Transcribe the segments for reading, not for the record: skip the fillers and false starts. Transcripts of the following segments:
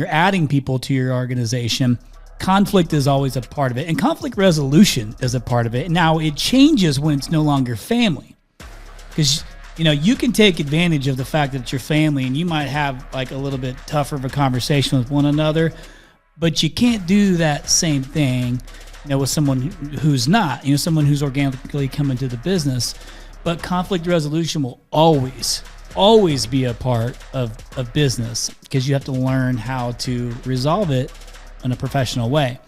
you're adding people to your organization, conflict is always a part of it, and conflict resolution is a part of it. Now it changes when it's no longer family, because you can take advantage of the fact that it's your family, and you might have like a little bit tougher of a conversation with one another, but you can't do that same thing, with someone who's not, someone who's organically come into the business. But conflict resolution will always be a part of business, because you have to learn how to resolve it in a professional way.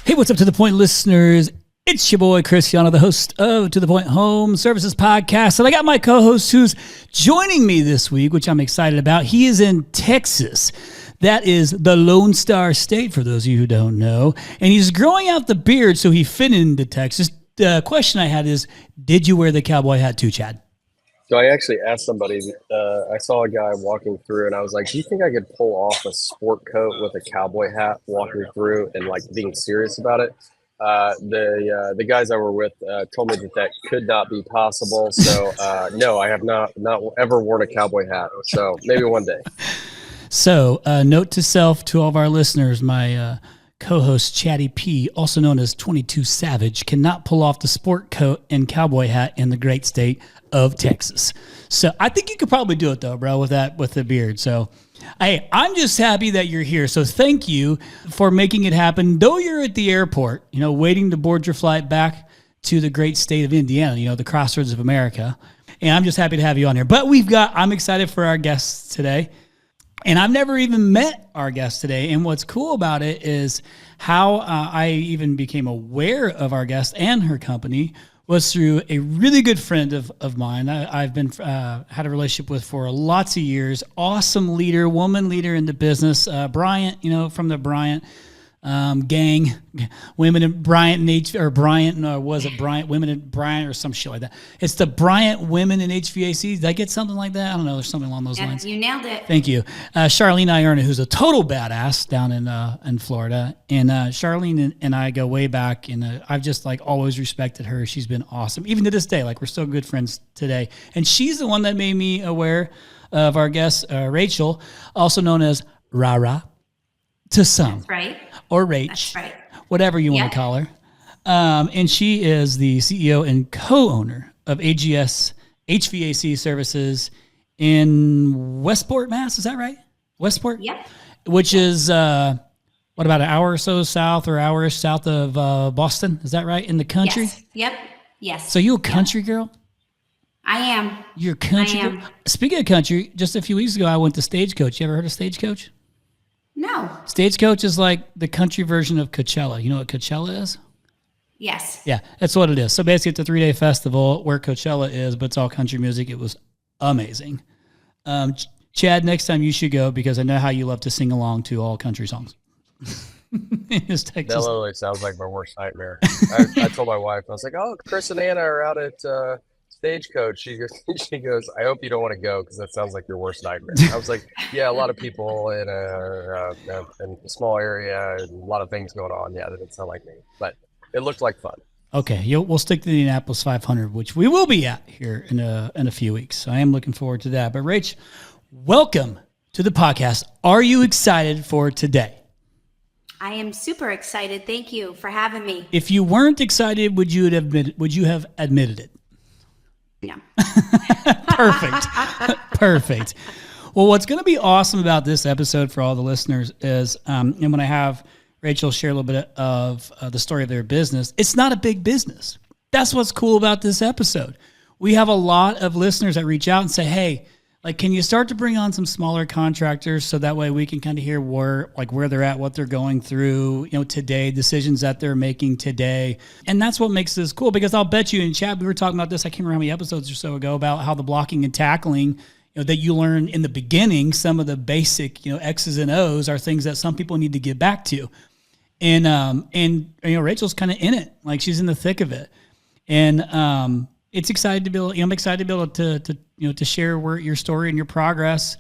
Hey, what's up, To The Point listeners? It's your boy, Cristiano, the host of To The Point Home Services Podcast. And I got my co-host who's joining me this week, which I'm excited about. He is in Texas. That is the Lone Star State, for those of you who don't know. And he's growing out the beard, so he fit into Texas. The question I had is, did you wear the cowboy hat too, Chad? So I actually asked somebody, I saw a guy walking through, and I was like, do you think I could pull off a sport coat with a cowboy hat walking through and like being serious about it? The guys I were with told me that could not be possible. So no, I have not ever worn a cowboy hat. So maybe one day. So note to self, to all of our listeners, my co-host Chatty P, also known as 22 Savage, cannot pull off the sport coat and cowboy hat in the great state of Texas. So I think you could probably do it though, bro, with the beard. So hey, I'm just happy that you're here. So thank you for making it happen. Though you're at the airport, waiting to board your flight back to the great state of Indiana, the crossroads of America. And I'm just happy to have you on here. But I'm excited for our guests today. And I've never even met our guest today. And what's cool about it is how I even became aware of our guest and her company was through a really good friend of mine. I've been had a relationship with for lots of years. Awesome leader, woman leader in the business. Bryant, from the Bryant gang, women in Bryant was it Bryant women in Bryant or some shit like that? It's the Bryant Women in HVAC. Did I get something like that? I don't know. There's something along those lines. You nailed it. Thank you, Charlene Ierna, who's a total badass down in Florida, and Charlene and I go way back, and I've just always respected her. She's been awesome, even to this day. We're still good friends today, and she's the one that made me aware of our guest, Rachel, also known as Rara to some. That's right. Or Rach, That's right. Whatever you want to call her. And she is the CEO and co-owner of AGS HVAC Services in Westport, Mass. Is that right? Westport? Yep. Which is, about an hour or so south or hour-ish south of Boston? Is that right? In the country? Yes. Yep. Yes. So you a country girl? I am. You're a country I am. girl? Speaking of country, just a few weeks ago, I went to Stagecoach. You ever heard of Stagecoach? No. Stagecoach is like the country version of Coachella. You know what Coachella is? Yes. Yeah, that's what it is. So basically, it's a 3-day festival where Coachella is, but it's all country music. It was amazing. Chad, next time you should go, because I know how you love to sing along to all country songs. That literally sounds like my worst nightmare. I told my wife, I was like, oh, Chris and Anna are out at Stagecoach. She goes, I hope you don't want to go because that sounds like your worst nightmare. I was like, yeah, a lot of people in a small area and a lot of things going on. Yeah, that didn't sound like me, but it looked like fun. Okay, we'll stick to the Indianapolis 500, which we will be at here in a few weeks. So I am looking forward to that. But Rach, welcome to the podcast. Are you excited for today? I am super excited. Thank you for having me. If you weren't excited, would you have admitted it? No. Perfect. Well, what's going to be awesome about this episode for all the listeners is, and when I have Rachel share a little bit of the story of their business, it's not a big business. That's what's cool about this episode. We have a lot of listeners that reach out and say, hey, can you start to bring on some smaller contractors so that way we can kind of hear where they're at, what they're going through, today, decisions that they're making today. And that's what makes this cool, because I'll bet you, in chat, we were talking about this, I can't remember how many episodes or so ago, about how the blocking and tackling, that you learn in the beginning, some of the basic, X's and O's are things that some people need to get back to. And Rachel's kind of in it, she's in the thick of it. And, it's excited to be able, I'm excited to be able to share your story and your progress,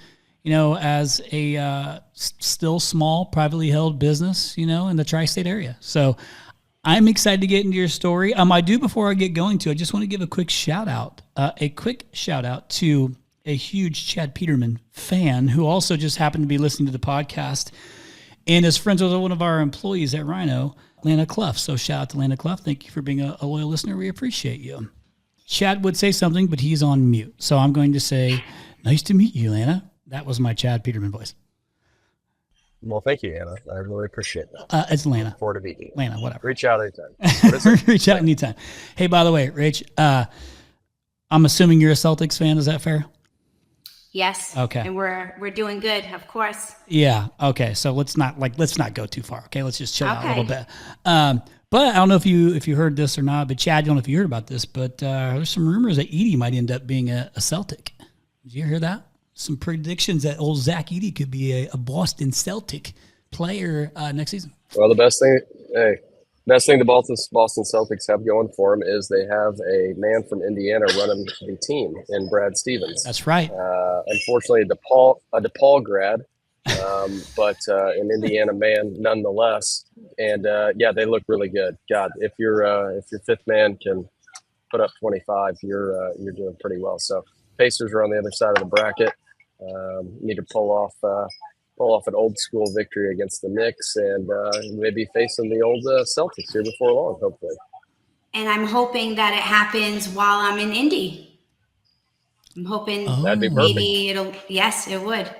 as a still small, privately held business, in the tri-state area. So I'm excited to get into your story. Before I get going I just want to give a quick shout out to a huge Chad Peterman fan who also just happened to be listening to the podcast and is friends with one of our employees at Rhino, Lana Clough. So shout out to Lana Clough. Thank you for being a loyal listener. We appreciate you. Chad would say something, but he's on mute. So I'm going to say, nice to meet you, Lana. That was my Chad Peterman voice. Well, thank you, Anna. I really appreciate that. It's Lana. Look forward to meeting you. Lana, whatever. Reach out anytime. What is it? Reach out anytime. Hey, by the way, Rach, I'm assuming you're a Celtics fan. Is that fair? Yes. Okay. And we're doing good, of course. Yeah. Okay. So let's not go too far. Okay. Let's just chill out a little bit. But I don't know if you heard this or not, but Chad, I don't know if you heard about this, but there's some rumors that Edey might end up being a Celtic. Did you hear that? Some predictions that old Zach Edey could be a Boston Celtic player next season. Well, the best thing the Boston Celtics have going for them is they have a man from Indiana running the team in Brad Stevens. That's right. Unfortunately, a DePaul grad, but an Indiana man nonetheless. And yeah, they look really good. God, if your fifth man can put up 25, you're doing pretty well. So Pacers are on the other side of the bracket. Need to pull off an old school victory against the Knicks and maybe facing the old Celtics here before long, hopefully. And I'm hoping that it happens while I'm in Indy. I'm hoping That'd be perfect. maybe yes, it would.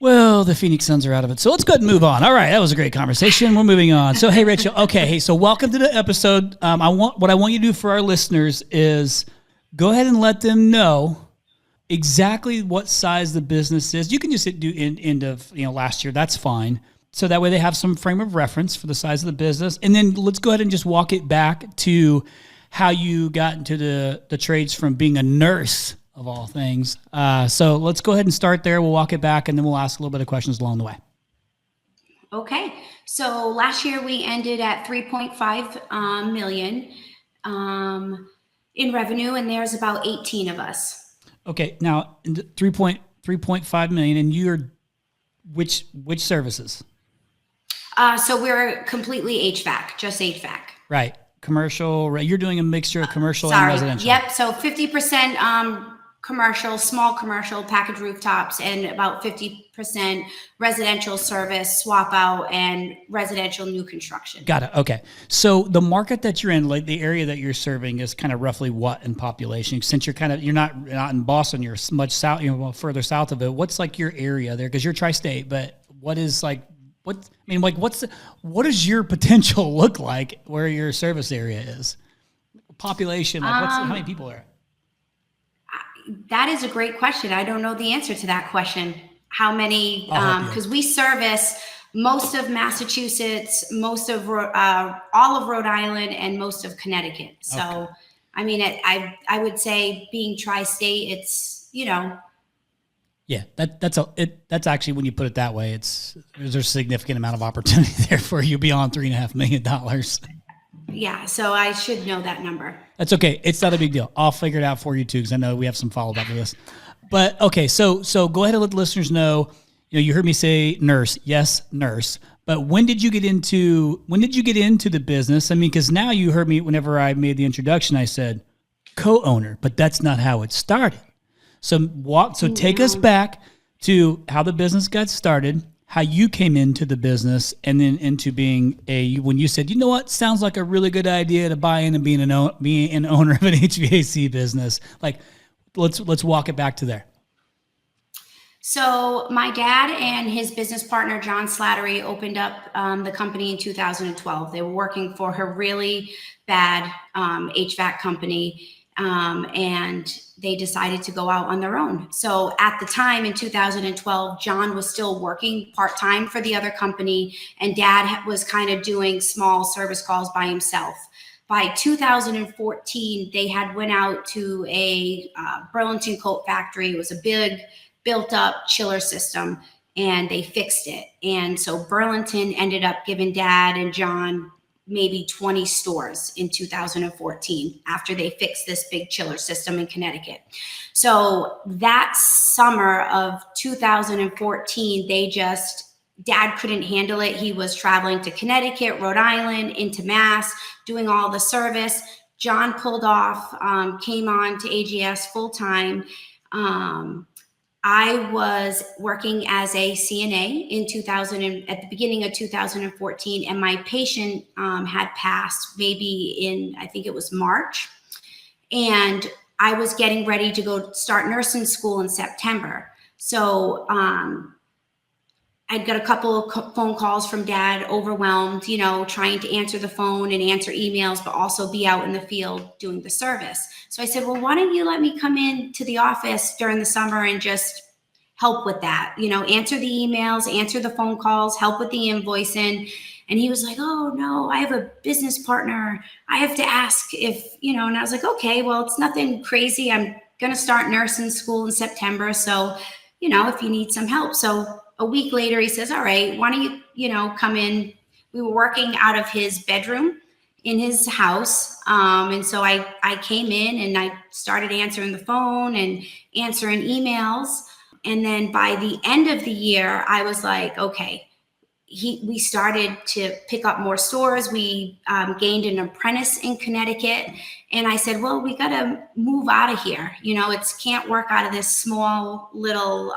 Well, the Phoenix Suns are out of it. So let's go ahead and move on. All right. That was a great conversation. We're moving on. So, hey, Rachel. Okay. Hey, so welcome to the episode. What I want you to do for our listeners is go ahead and let them know exactly what size the business is. You can just do end of last year. That's fine. So that way they have some frame of reference for the size of the business. And then let's go ahead and just walk it back to how you got into the trades from being a nurse of all things. So let's go ahead and start there. We'll walk it back and then we'll ask a little bit of questions along the way. Okay. So last year we ended at 3.5 million in revenue, and there's about 18 of us. Okay, now 3.5 million, and you're which services? So we're completely HVAC, just HVAC. Right, commercial. You're doing a mixture of commercial and residential. Yep. So 50% commercial, small commercial, package rooftops, and about 50% residential service, swap out, and residential new construction. Got it. Okay. So the market that you're in, like the area that you're serving, is kind of roughly what in population? Since you're not in Boston, you're much south, further south of it. What's like your area there? Because you're tri-state, but what does your potential look like where your service area is? Population, how many people are? That is a great question. I don't know the answer to that question. How many? Because we service most of Massachusetts, most of all of Rhode Island, and most of Connecticut. So, okay. I mean, I would say being tri-state, it's Yeah, that's actually, when you put it that way, there's a significant amount of opportunity there for you beyond $3.5 million. Yeah, so I should know that number. That's okay. It's not a big deal. I'll figure it out for you too, because I know we have some follow-up to this. But okay, so go ahead and let the listeners know. You heard me say nurse. Yes, nurse. But when did you get into the business? I mean, because now you heard me whenever I made the introduction, I said co-owner, but that's not how it started. So take us back to how the business got started, how you came into the business, and then into being when you said, sounds like a really good idea to buy in and be an owner of an HVAC business. Like, let's walk it back to there. So my dad and his business partner, John Slattery, opened up the company in 2012. They were working for a really bad HVAC company. And they decided to go out on their own. So at the time in 2012, John was still working part-time for the other company, and Dad was kind of doing small service calls by himself. By 2014, they had went out to a Burlington coat factory. It was a big built-up chiller system, and they fixed it. And so Burlington ended up giving Dad and John maybe 20 stores in 2014 after they fixed this big chiller system in Connecticut. So that summer of 2014, Dad couldn't handle it. He was traveling to Connecticut, Rhode Island, into Mass, doing all the service. John pulled off, came on to AGS full time. I was working as a CNA at the beginning of 2014, and my patient had passed maybe in, I think it was March, and I was getting ready to go start nursing school in September. So I'd got a couple of phone calls from Dad, overwhelmed, trying to answer the phone and answer emails, but also be out in the field doing the service. So I said, well, why don't you let me come in to the office during the summer and just help with that, answer the emails, answer the phone calls, help with the invoicing. And he was like, oh no, I have a business partner. I have to ask if, and I was like, okay, well, it's nothing crazy. I'm going to start nursing school in September. So, if you need some help. So a week later, he says, all right, why don't you, come in? We were working out of his bedroom in his house. And so I came in and I started answering the phone and answering emails. And then by the end of the year, I was like, okay, we started to pick up more stores. We gained an apprentice in Connecticut. And I said, well, we got to move out of here. Can't work out of this small little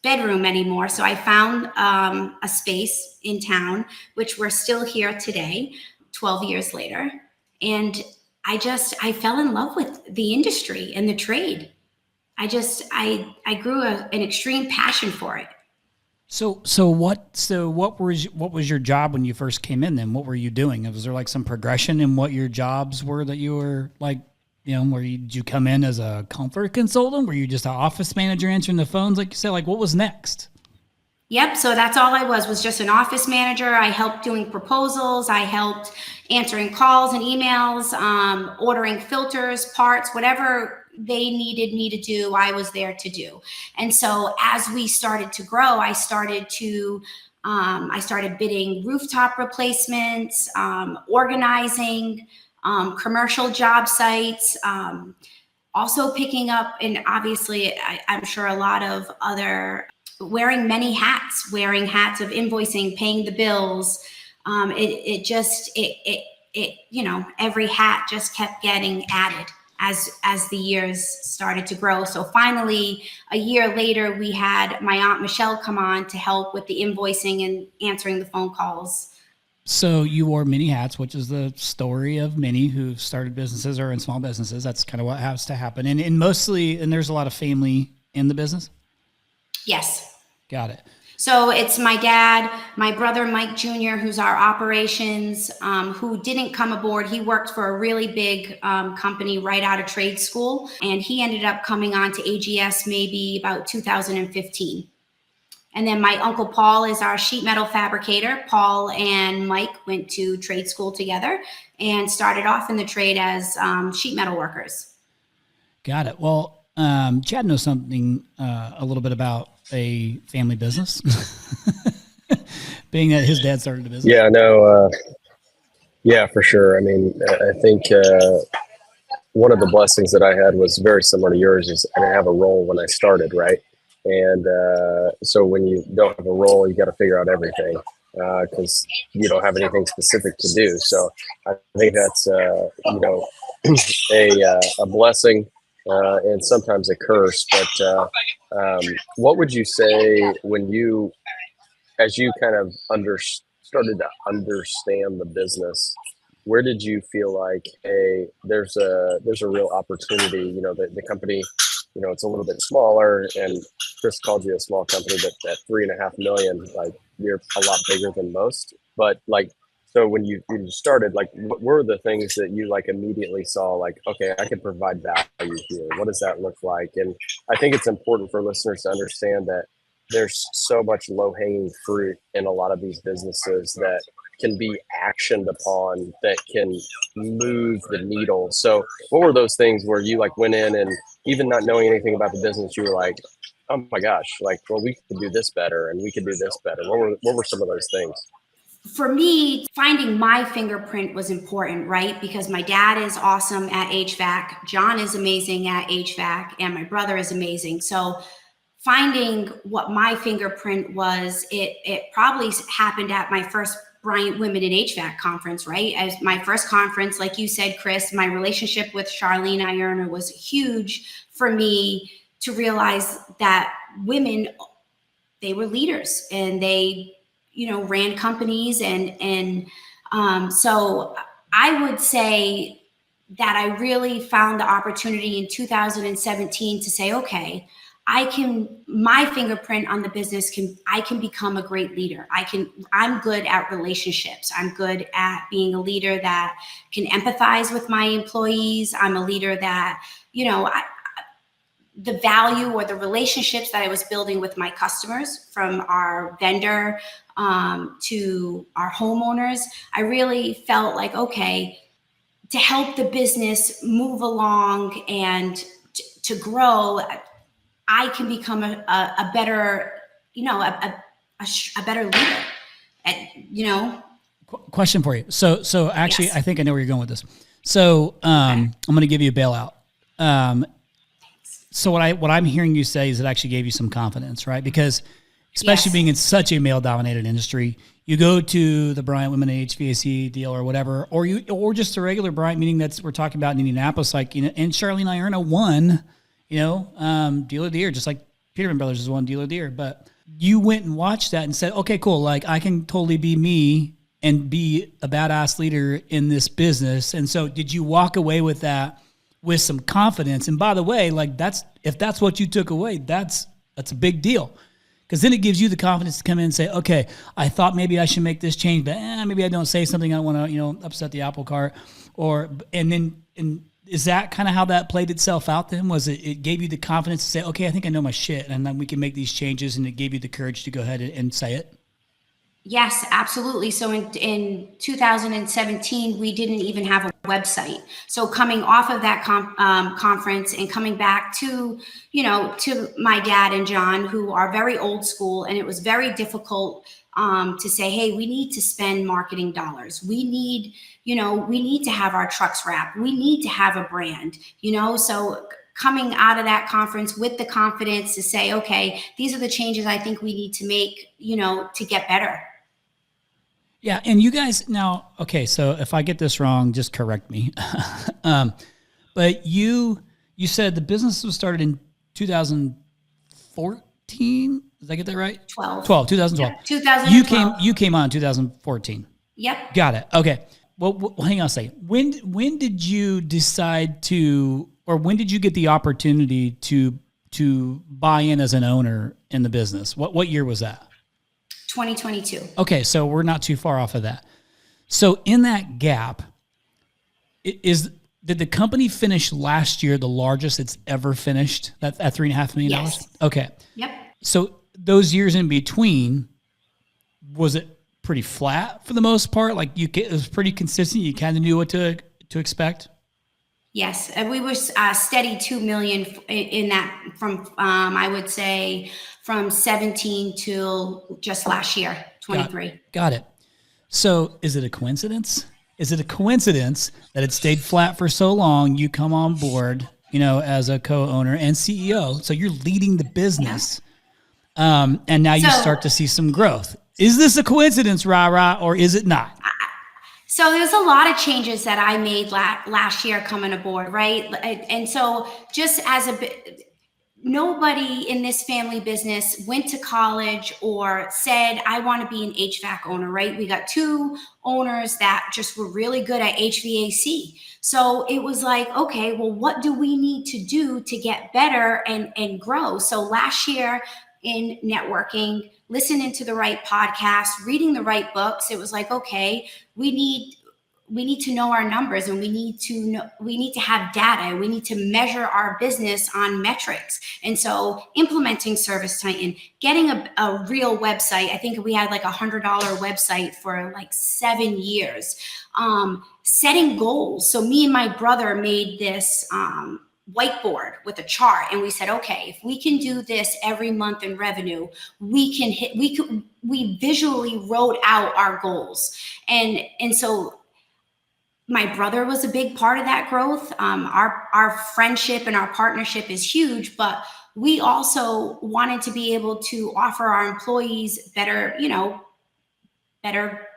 bedroom anymore. So I found a space in town, which we're still here today, 12 years later. And I fell in love with the industry and the trade. I grew an extreme passion for it. So what was your job when you first came in then? What were you doing? Was there like some progression in what your jobs were that you were like, did you come in as a comfort consultant? Were you just an office manager answering the phones? Like you said, like what was next? Yep. So that's all I was just an office manager. I helped doing proposals. I helped answering calls and emails, ordering filters, parts, whatever they needed me to do, I was there to do. And so as we started to grow, I started bidding rooftop replacements, organizing, commercial job sites, also picking up, and obviously I'm sure a lot of other, wearing many hats, wearing hats of invoicing, paying the bills. Every hat just kept getting added as the years started to grow. So finally, a year later, we had my Aunt Michelle come on to help with the invoicing and answering the phone calls. So you wore many hats, which is the story of many who've started businesses or in small businesses. That's kind of what has to happen. And there's a lot of family in the business? Yes. Got it. So it's my dad, my brother, Mike Jr., who's our operations, who didn't come aboard. He worked for a really big company right out of trade school. And he ended up coming on to AGS maybe about 2015. And then my uncle Paul is our sheet metal fabricator. Paul and Mike went to trade school together and started off in the trade as sheet metal workers. Got it. Well, Chad knows something a little bit about a family business, being that his dad started a business. Yeah, no, yeah, for sure. I mean, I think one of the blessings that I had was very similar to yours, is I didn't have a role when I started, right? And so when you don't have a role, you got to figure out everything because you don't have anything specific to do. So I think that's, a blessing. And sometimes a curse, but what would you say when as you kind of started to understand the business, where did you feel like, hey, there's a real opportunity? The company, it's a little bit smaller, and Chris called you a small company, but at $3.5 million, like you're a lot bigger than most. But like, so when you started, like, what were the things that you like immediately saw, like, okay, I can provide value here? What does that look like? And I think it's important for listeners to understand that there's so much low-hanging fruit in a lot of these businesses that can be actioned upon, that can move the needle. So what were those things where you like went in and even not knowing anything about the business, you were like, oh my gosh, like, well, we could do this better and we could do this better. What were some of those things? For me, finding my fingerprint was important, right? Because my dad is awesome at HVAC, John is amazing at HVAC, and my brother is amazing. So finding what my fingerprint was, it probably happened at my first Bryant Women in HVAC conference, right? As my first conference, like you said, Chris, my relationship with Charlene Ierna was huge for me to realize that women, they were leaders and they, ran companies. So I would say that I really found the opportunity in 2017 to say, okay, my fingerprint on the business I can become a great leader. I'm good at relationships. I'm good at being a leader that can empathize with my employees. I'm a leader that, the value or the relationships that I was building with my customers, from our vendor to our homeowners, I really felt like, okay, to help the business move along and to grow, I can become a better, a better leader. Question for you. So actually, Yes. I think I know where you're going with this. So I'm going to give you a bailout. So what I'm hearing you say is it actually gave you some confidence, right? Because especially Yes. being in such a male-dominated industry, you go to the Bryant Women in HVAC deal or whatever, or just a regular Bryant meeting we're talking about in Indianapolis, and Charlene Ierna won, Deal of the Year, just like Peterman Brothers has won Deal of the Year. But you went and watched that and said, okay, cool. Like, I can totally be me and be a badass leader in this business. And so did you walk away with that with some confidence? And by the way, like, if that's what you took away, that's a big deal. Because then it gives you the confidence to come in and say, okay, I thought maybe I should make this change, but maybe I don't say something I want to, upset the apple cart. And is that kind of how that played itself out then? Was it gave you the confidence to say, okay, I think I know my shit, and then we can make these changes, and it gave you the courage to go ahead and say it? Yes, absolutely. So in 2017, we didn't even have a website. So coming off of that conference and coming back to, to my dad and John, who are very old school, and it was very difficult to say, hey, we need to spend marketing dollars. We need to have our trucks wrapped. We need to have a brand, so coming out of that conference with the confidence to say, okay, these are the changes I think we need to make, to get better. Yeah, and you guys now, okay, so if I get this wrong, just correct me. But you said the business was started in 2014. Did I get that right? 2012. Yeah, 2012. You came on in 2014. Yep. Got it. Okay. Well, hang on a second. When did you decide to, or when did you get the opportunity to buy in as an owner in the business? What year was that? 2022. Okay, so we're not too far off of that. So in that gap, did the company finish last year the largest it's ever finished at $3.5 million? Yes. Okay. Yep. So those years in between, was it pretty flat for the most part? Like it was pretty consistent. You kind of knew what to expect. Yes, and we were steady 2 million in that from I would say from 17 till just last year, 23. Got it. So is it a coincidence? Is it a coincidence that it stayed flat for so long? You come on board, as a co-owner and CEO, so you're leading the business, and now you start to see some growth. Is this a coincidence, rah, or is it not? So there's a lot of changes that I made last year coming aboard, right? And so just as nobody in this family business went to college or said, I want to be an HVAC owner, right? We got 2 owners that just were really good at HVAC. So it was like, okay, well, what do we need to do to get better and grow? So last year in networking, listening to the right podcasts, reading the right books, it was like, okay, we need to know our numbers, and we need to have data. We need to measure our business on metrics. And so implementing Service Titan, getting a real website. I think we had like $100 website for like 7 years. Setting goals. So me and my brother made this whiteboard with a chart, and we said, okay, if we can do this every month in revenue, we visually wrote out our goals. And so my brother was a big part of that growth. Our friendship and our partnership is huge, but we also wanted to be able to offer our employees better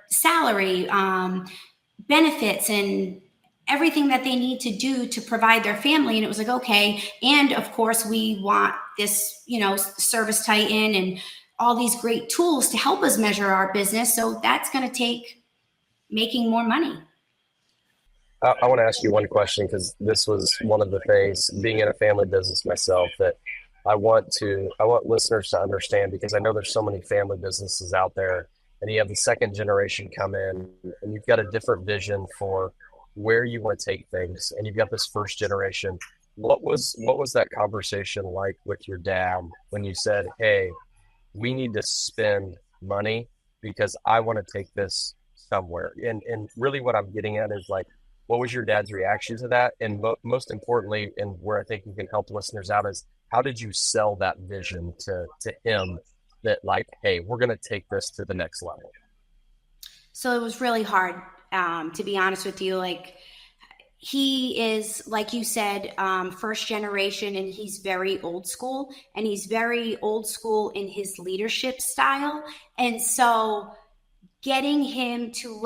salary, benefits, and everything that they need to do to provide their family. And it was like, okay. And of course we want this, Service Titan and all these great tools to help us measure our business. So that's going to take making more money. I want to ask you one question, because this was one of the things, being in a family business myself, that I want listeners to understand, because I know there's so many family businesses out there, and you have the second generation come in and you've got a different vision for where you want to take things, and you've got this first generation. What was that conversation like with your dad when you said, hey, we need to spend money because I want to take this somewhere? And really what I'm getting at is, like, what was your dad's reaction to that? And most importantly, and where I think you can help listeners out, is how did you sell that vision to him, that, like, hey, we're going to take this to the next level? So it was really hard, to be honest with you. Like, he is, like you said, first generation, and he's very old school, and he's very old school in his leadership style. And so getting him to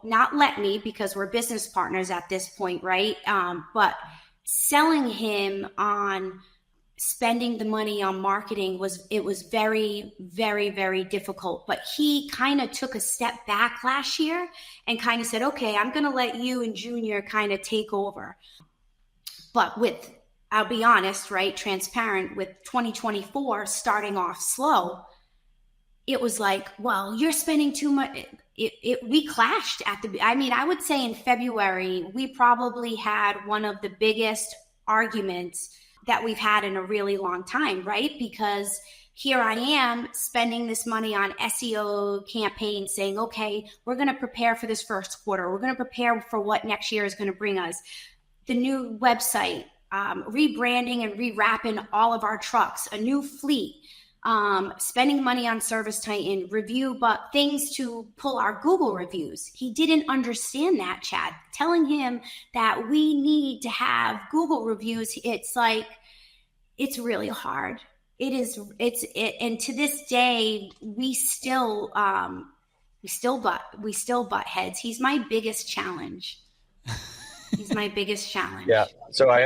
not let me, because we're business partners at this point, right? But selling him on spending the money on marketing was very, very, very difficult. But he kind of took a step back last year and kind of said, okay, I'm going to let you and Junior kind of take over. But I'll be honest, right, transparent, with 2024 starting off slow, it was like, well, you're spending too much. We clashed I would say in February, we probably had one of the biggest arguments that we've had in a really long time, right? Because here I am spending this money on SEO campaigns, saying, okay, we're going to prepare for this first quarter. We're going to prepare for what next year is going to bring us. The new website, rebranding and rewrapping all of our trucks, a new fleet, spending money on Service Titan, review, but things to pull our Google reviews. He didn't understand that, Chad. Telling him that we need to have Google reviews, it's like, it's really hard. And to this day, we still butt heads. He's my biggest challenge. Yeah. So I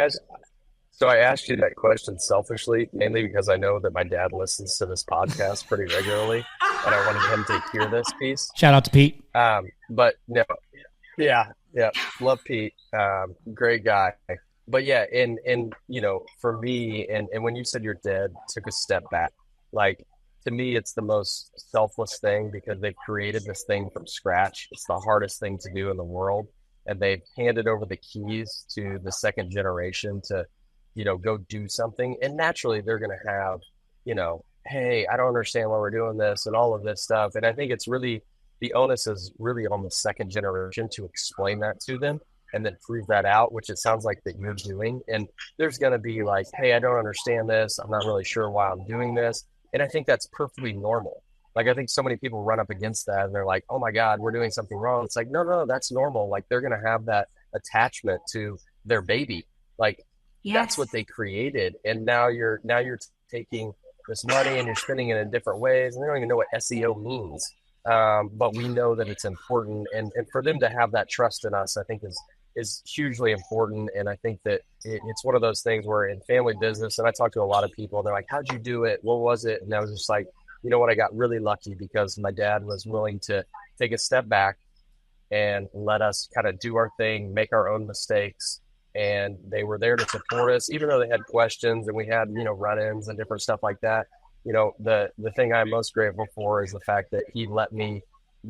asked you that question selfishly, mainly because I know that my dad listens to this podcast pretty regularly, and I wanted him to hear this piece. Shout out to Pete. But no, yeah, love Pete, great guy. But yeah, and for me, and when you said your dad took a step back, like, to me, it's the most selfless thing, because they've created this thing from scratch. It's the hardest thing to do in the world, and they've handed over the keys to the second generation to go do something. And naturally they're going to have, hey, I don't understand why we're doing this and all of this stuff. And I think it's really, the onus is really on the second generation to explain that to them and then prove that out, which it sounds like that you're doing. And there's going to be like, hey, I don't understand this. I'm not really sure why I'm doing this. And I think that's perfectly normal. Like, I think so many people run up against that and they're like, oh my God, we're doing something wrong. It's like, no, that's normal. Like, they're going to have that attachment to their baby. Like, yes. That's what they created. And now you're taking this money and you're spending it in different ways. And they don't even know what SEO means. But we know that it's important. And for them to have that trust in us, I think is hugely important. And I think that it's one of those things where in family business, and I talk to a lot of people, and they're like, how'd you do it? What was it? And I was just like, you know what? I got really lucky because my dad was willing to take a step back and let us kind of do our thing, make our own mistakes. And they were there to support us, even though they had questions and we had, run-ins and different stuff like that. The thing I'm most grateful for is the fact that he let me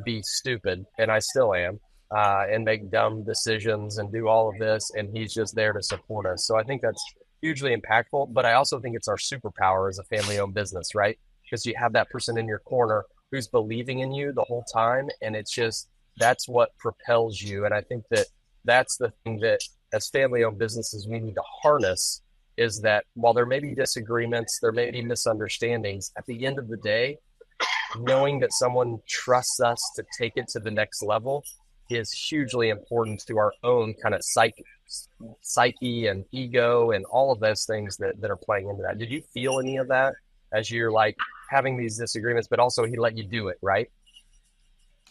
be stupid, and I still am, and make dumb decisions and do all of this. And he's just there to support us. So I think that's hugely impactful. But I also think it's our superpower as a family-owned business, right? Because you have that person in your corner who's believing in you the whole time. And it's just, that's what propels you. And I think that that's the thing that as family-owned businesses we need to harness, is that while there may be disagreements, there may be misunderstandings, at the end of the day, knowing that someone trusts us to take it to the next level is hugely important to our own kind of psyche and ego and all of those things that are playing into that. Did you feel any of that as you're like having these disagreements, but also he let you do it, right?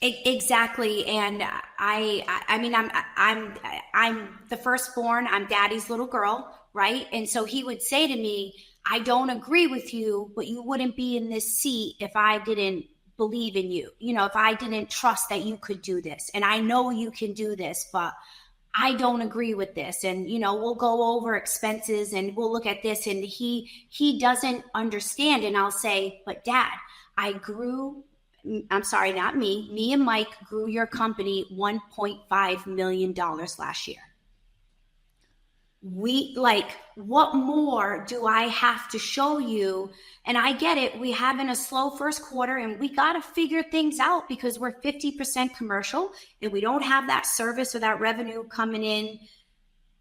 Exactly. And I mean, I'm the firstborn, I'm daddy's little girl, right? And so he would say to me, I don't agree with you, but you wouldn't be in this seat if I didn't believe in you. You know, if I didn't trust that you could do this, and I know you can do this, but I don't agree with this. And, you know, we'll go over expenses and we'll look at this, and he doesn't understand. And I'll say, but Dad, I'm sorry, not me and Mike grew your company $1.5 million last year. What more do I have to show you? And I get it. We having a slow first quarter, and we got to figure things out because we're 50% commercial and we don't have that service or that revenue coming in,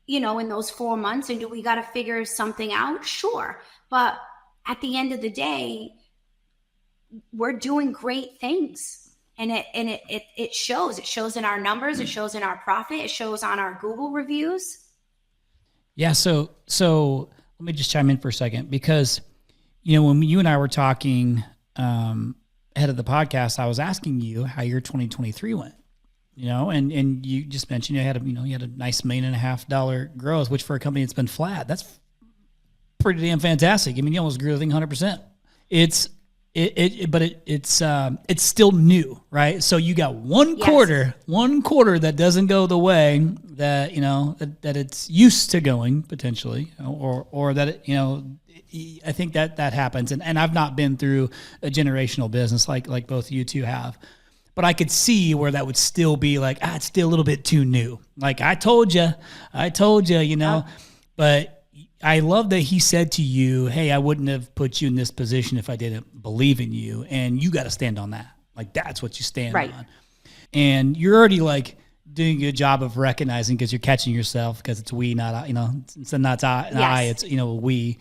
you know, in those 4 months. And do we got to figure something out? Sure. But at the end of the day, we're doing great things. And it shows. It shows in our numbers. It shows in our profit. It shows on our Google reviews. Yeah. So let me just chime in for a second, because, you know, when you and I were talking ahead of the podcast, I was asking you how your 2023 went, you know, and you just mentioned you had a nice $1.5 million growth, which for a company that's been flat, that's pretty damn fantastic. I mean, you almost grew the thing 100%. It's still new, right? So you got one quarter that doesn't go the way that, you know, that it's used to going potentially, or that it, you know, I think that happens. And I've not been through a generational business like both you two have, but I could see where that would still be like, it's still a little bit too new. Like I told you, you know, but I love that he said to you, hey, I wouldn't have put you in this position if I didn't believe in you. And you got to stand on that. Like, that's what you stand on. And you're already like doing a good job of recognizing, because you're catching yourself, because it's we, not, you know, it's not I, it's, you know, we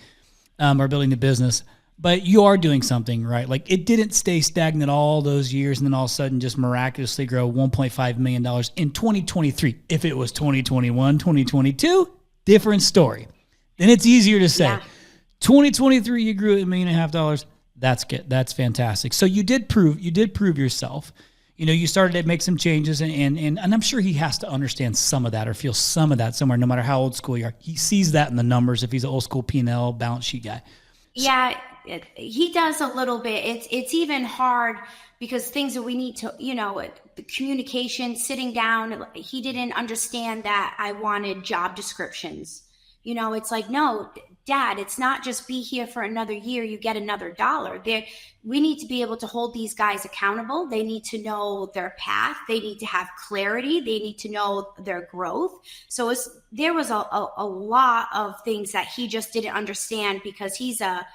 are building the business. But you are doing something right. Like, it didn't stay stagnant all those years and then all of a sudden just miraculously grow $1.5 million in 2023. If it was 2021, 2022, different story. Then it's easier to say. 2023, you grew at $1.5 million. That's good. That's fantastic. So you did prove yourself. You know, you started to make some changes, and I'm sure he has to understand some of that or feel some of that somewhere, no matter how old school you are. He sees that in the numbers if he's an old school P&L balance sheet guy. Yeah, he does a little bit. It's even hard because things that we need to, you know, the communication, sitting down, he didn't understand that I wanted job descriptions. You know, it's like, no, Dad, it's not just be here for another year, you get another dollar. We need to be able to hold these guys accountable. They need to know their path. They need to have clarity. They need to know their growth. So there was a lot of things that he just didn't understand because he's a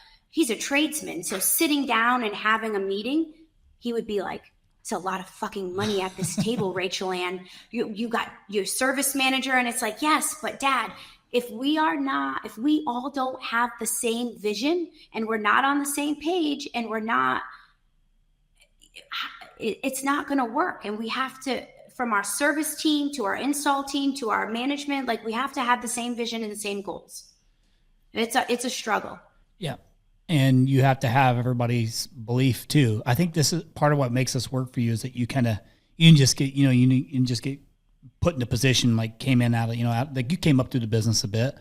tradesman. So sitting down and having a meeting, he would be like, it's a lot of fucking money at this table, Rachel Ann. You got your service manager, and it's like, yes, but Dad, if we all don't have the same vision and we're not on the same page and it's not going to work. And we have to, from our service team to our install team to our management, like we have to have the same vision and the same goals. It's a struggle. Yeah. And you have to have everybody's belief too. I think this is part of what makes this work for you, is that you can just get put in a position, like came in out of, like you came up through the business a bit,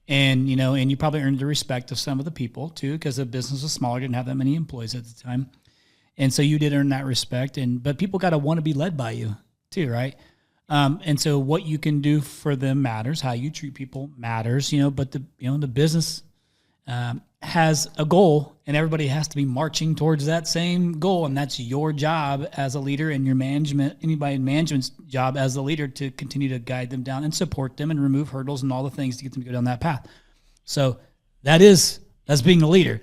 and, you know, and you probably earned the respect of some of the people too, because the business was smaller, didn't have that many employees at the time. And so you did earn that respect, but people got to want to be led by you too. Right. And so what you can do for them matters. How you treat people matters, you know, but the business, has a goal, and everybody has to be marching towards that same goal. And that's your job as a leader, and your management, anybody in management's job as a leader, to continue to guide them down and support them and remove hurdles and all the things to get them to go down that path. So that's being a leader.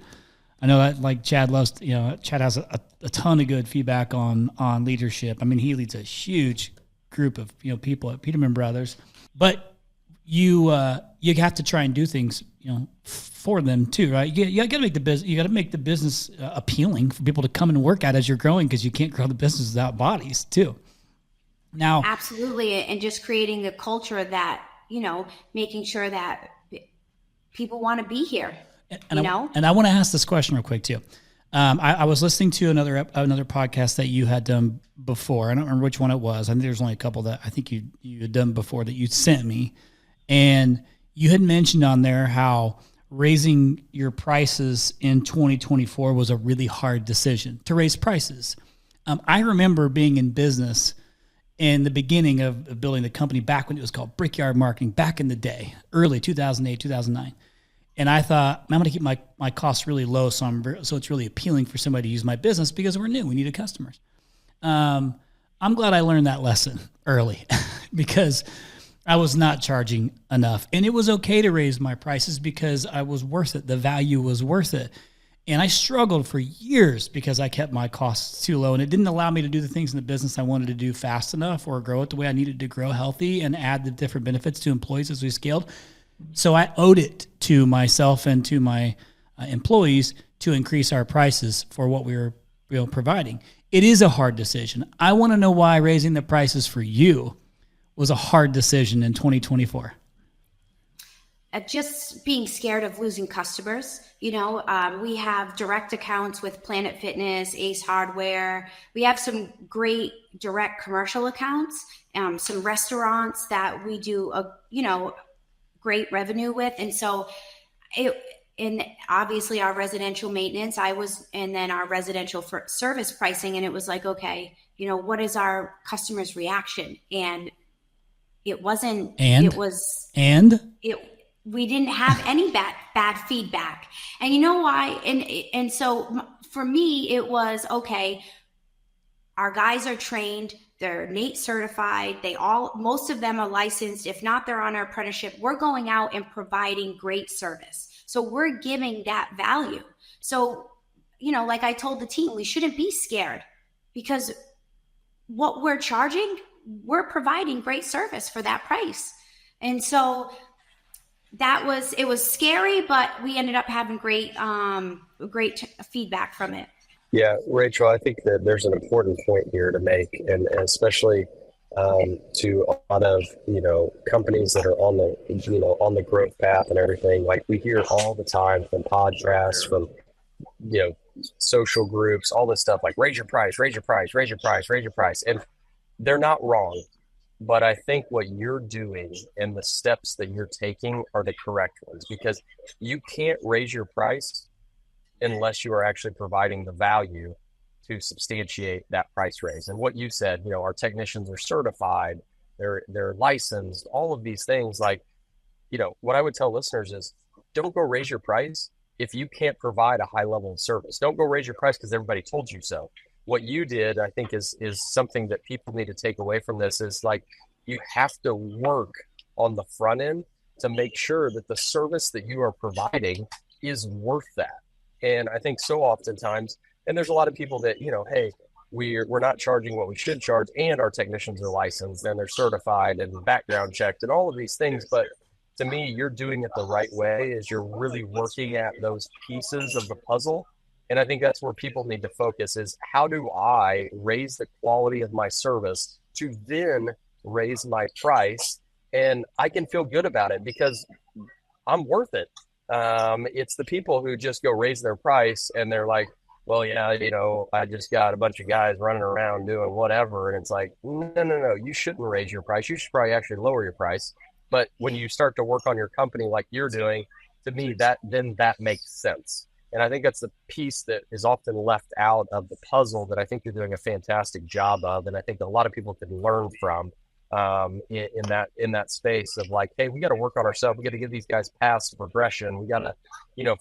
I know that, like, Chad has a ton of good feedback on leadership. I mean, he leads a huge group of, you know, people at Peterman Brothers, but you have to try and do things, you know, for them too, right? You got to make the business. You got to make the business appealing for people to come and work at as you're growing, because you can't grow the business without bodies too. Now, absolutely, and just creating a culture that, you know, making sure that people want to be here. And I want to ask this question real quick too. I was listening to another podcast that you had done before. I don't remember which one it was. I think there's only a couple that I think you had done before that you sent me. And you had mentioned on there how raising your prices in 2024 was a really hard decision to raise prices. I remember being in business in the beginning of building the company back when it was called Brickyard Marketing, back in the day, early 2008, 2009. And I thought, I'm going to keep my costs really low, so it's really appealing for somebody to use my business because we're new. We needed customers. I'm glad I learned that lesson early because I was not charging enough. And it was okay to raise my prices because I was worth it. The value was worth it. And I struggled for years because I kept my costs too low, and it didn't allow me to do the things in the business I wanted to do fast enough or grow it the way I needed to grow healthy and add the different benefits to employees as we scaled. So I owed it to myself and to my employees to increase our prices for what we were providing. It is a hard decision. I want to know why raising the prices for you was a hard decision in 2024. Just being scared of losing customers. We have direct accounts with Planet Fitness, Ace Hardware. We have some great direct commercial accounts, some restaurants that we do great revenue with. And so and obviously our residential maintenance, and then our residential service pricing. And it was like, okay, what is our customer's reaction? And it wasn't, we didn't have any bad feedback. And you know why? And so for me, it was, okay, our guys are trained, they're NATE certified, most of them are licensed. If not, they're on our apprenticeship. We're going out and providing great service. So we're giving that value. So, like I told the team, we shouldn't be scared because what we're charging, we're providing great service for that price. And so it was scary, but we ended up having great feedback from it. Yeah, Rachel, I think that there's an important point here to make, and especially to a lot of companies that are on the growth path and everything. Like we hear all the time from podcasts, from social groups, all this stuff like raise your price, raise your price, raise your price, raise your price, and they're not wrong. But I think what you're doing and the steps that you're taking are the correct ones, because you can't raise your price unless you are actually providing the value to substantiate that price raise. And what you said, our technicians are certified, they're licensed, all of these things. Like, what I would tell listeners is don't go raise your price if you can't provide a high level of service. Don't go raise your price because everybody told you so. What you did, I think, is something that people need to take away from this is like, you have to work on the front end to make sure that the service that you are providing is worth that. And I think so oftentimes, and there's a lot of people that, hey, we're not charging what we should charge, and our technicians are licensed and they're certified and background checked and all of these things. But to me, you're doing it the right way, is you're really working at those pieces of the puzzle. And I think that's where people need to focus, is how do I raise the quality of my service to then raise my price? And I can feel good about it because I'm worth it. It's the people who just go raise their price and they're like, well, yeah, I just got a bunch of guys running around doing whatever. And it's like, no, you shouldn't raise your price. You should probably actually lower your price. But when you start to work on your company like you're doing, to me, that makes sense. And I think that's the piece that is often left out of the puzzle that I think you're doing a fantastic job of. And I think a lot of people can learn from in that space of like, hey, we got to work on ourselves. We got to give these guys paths to progression. We got to,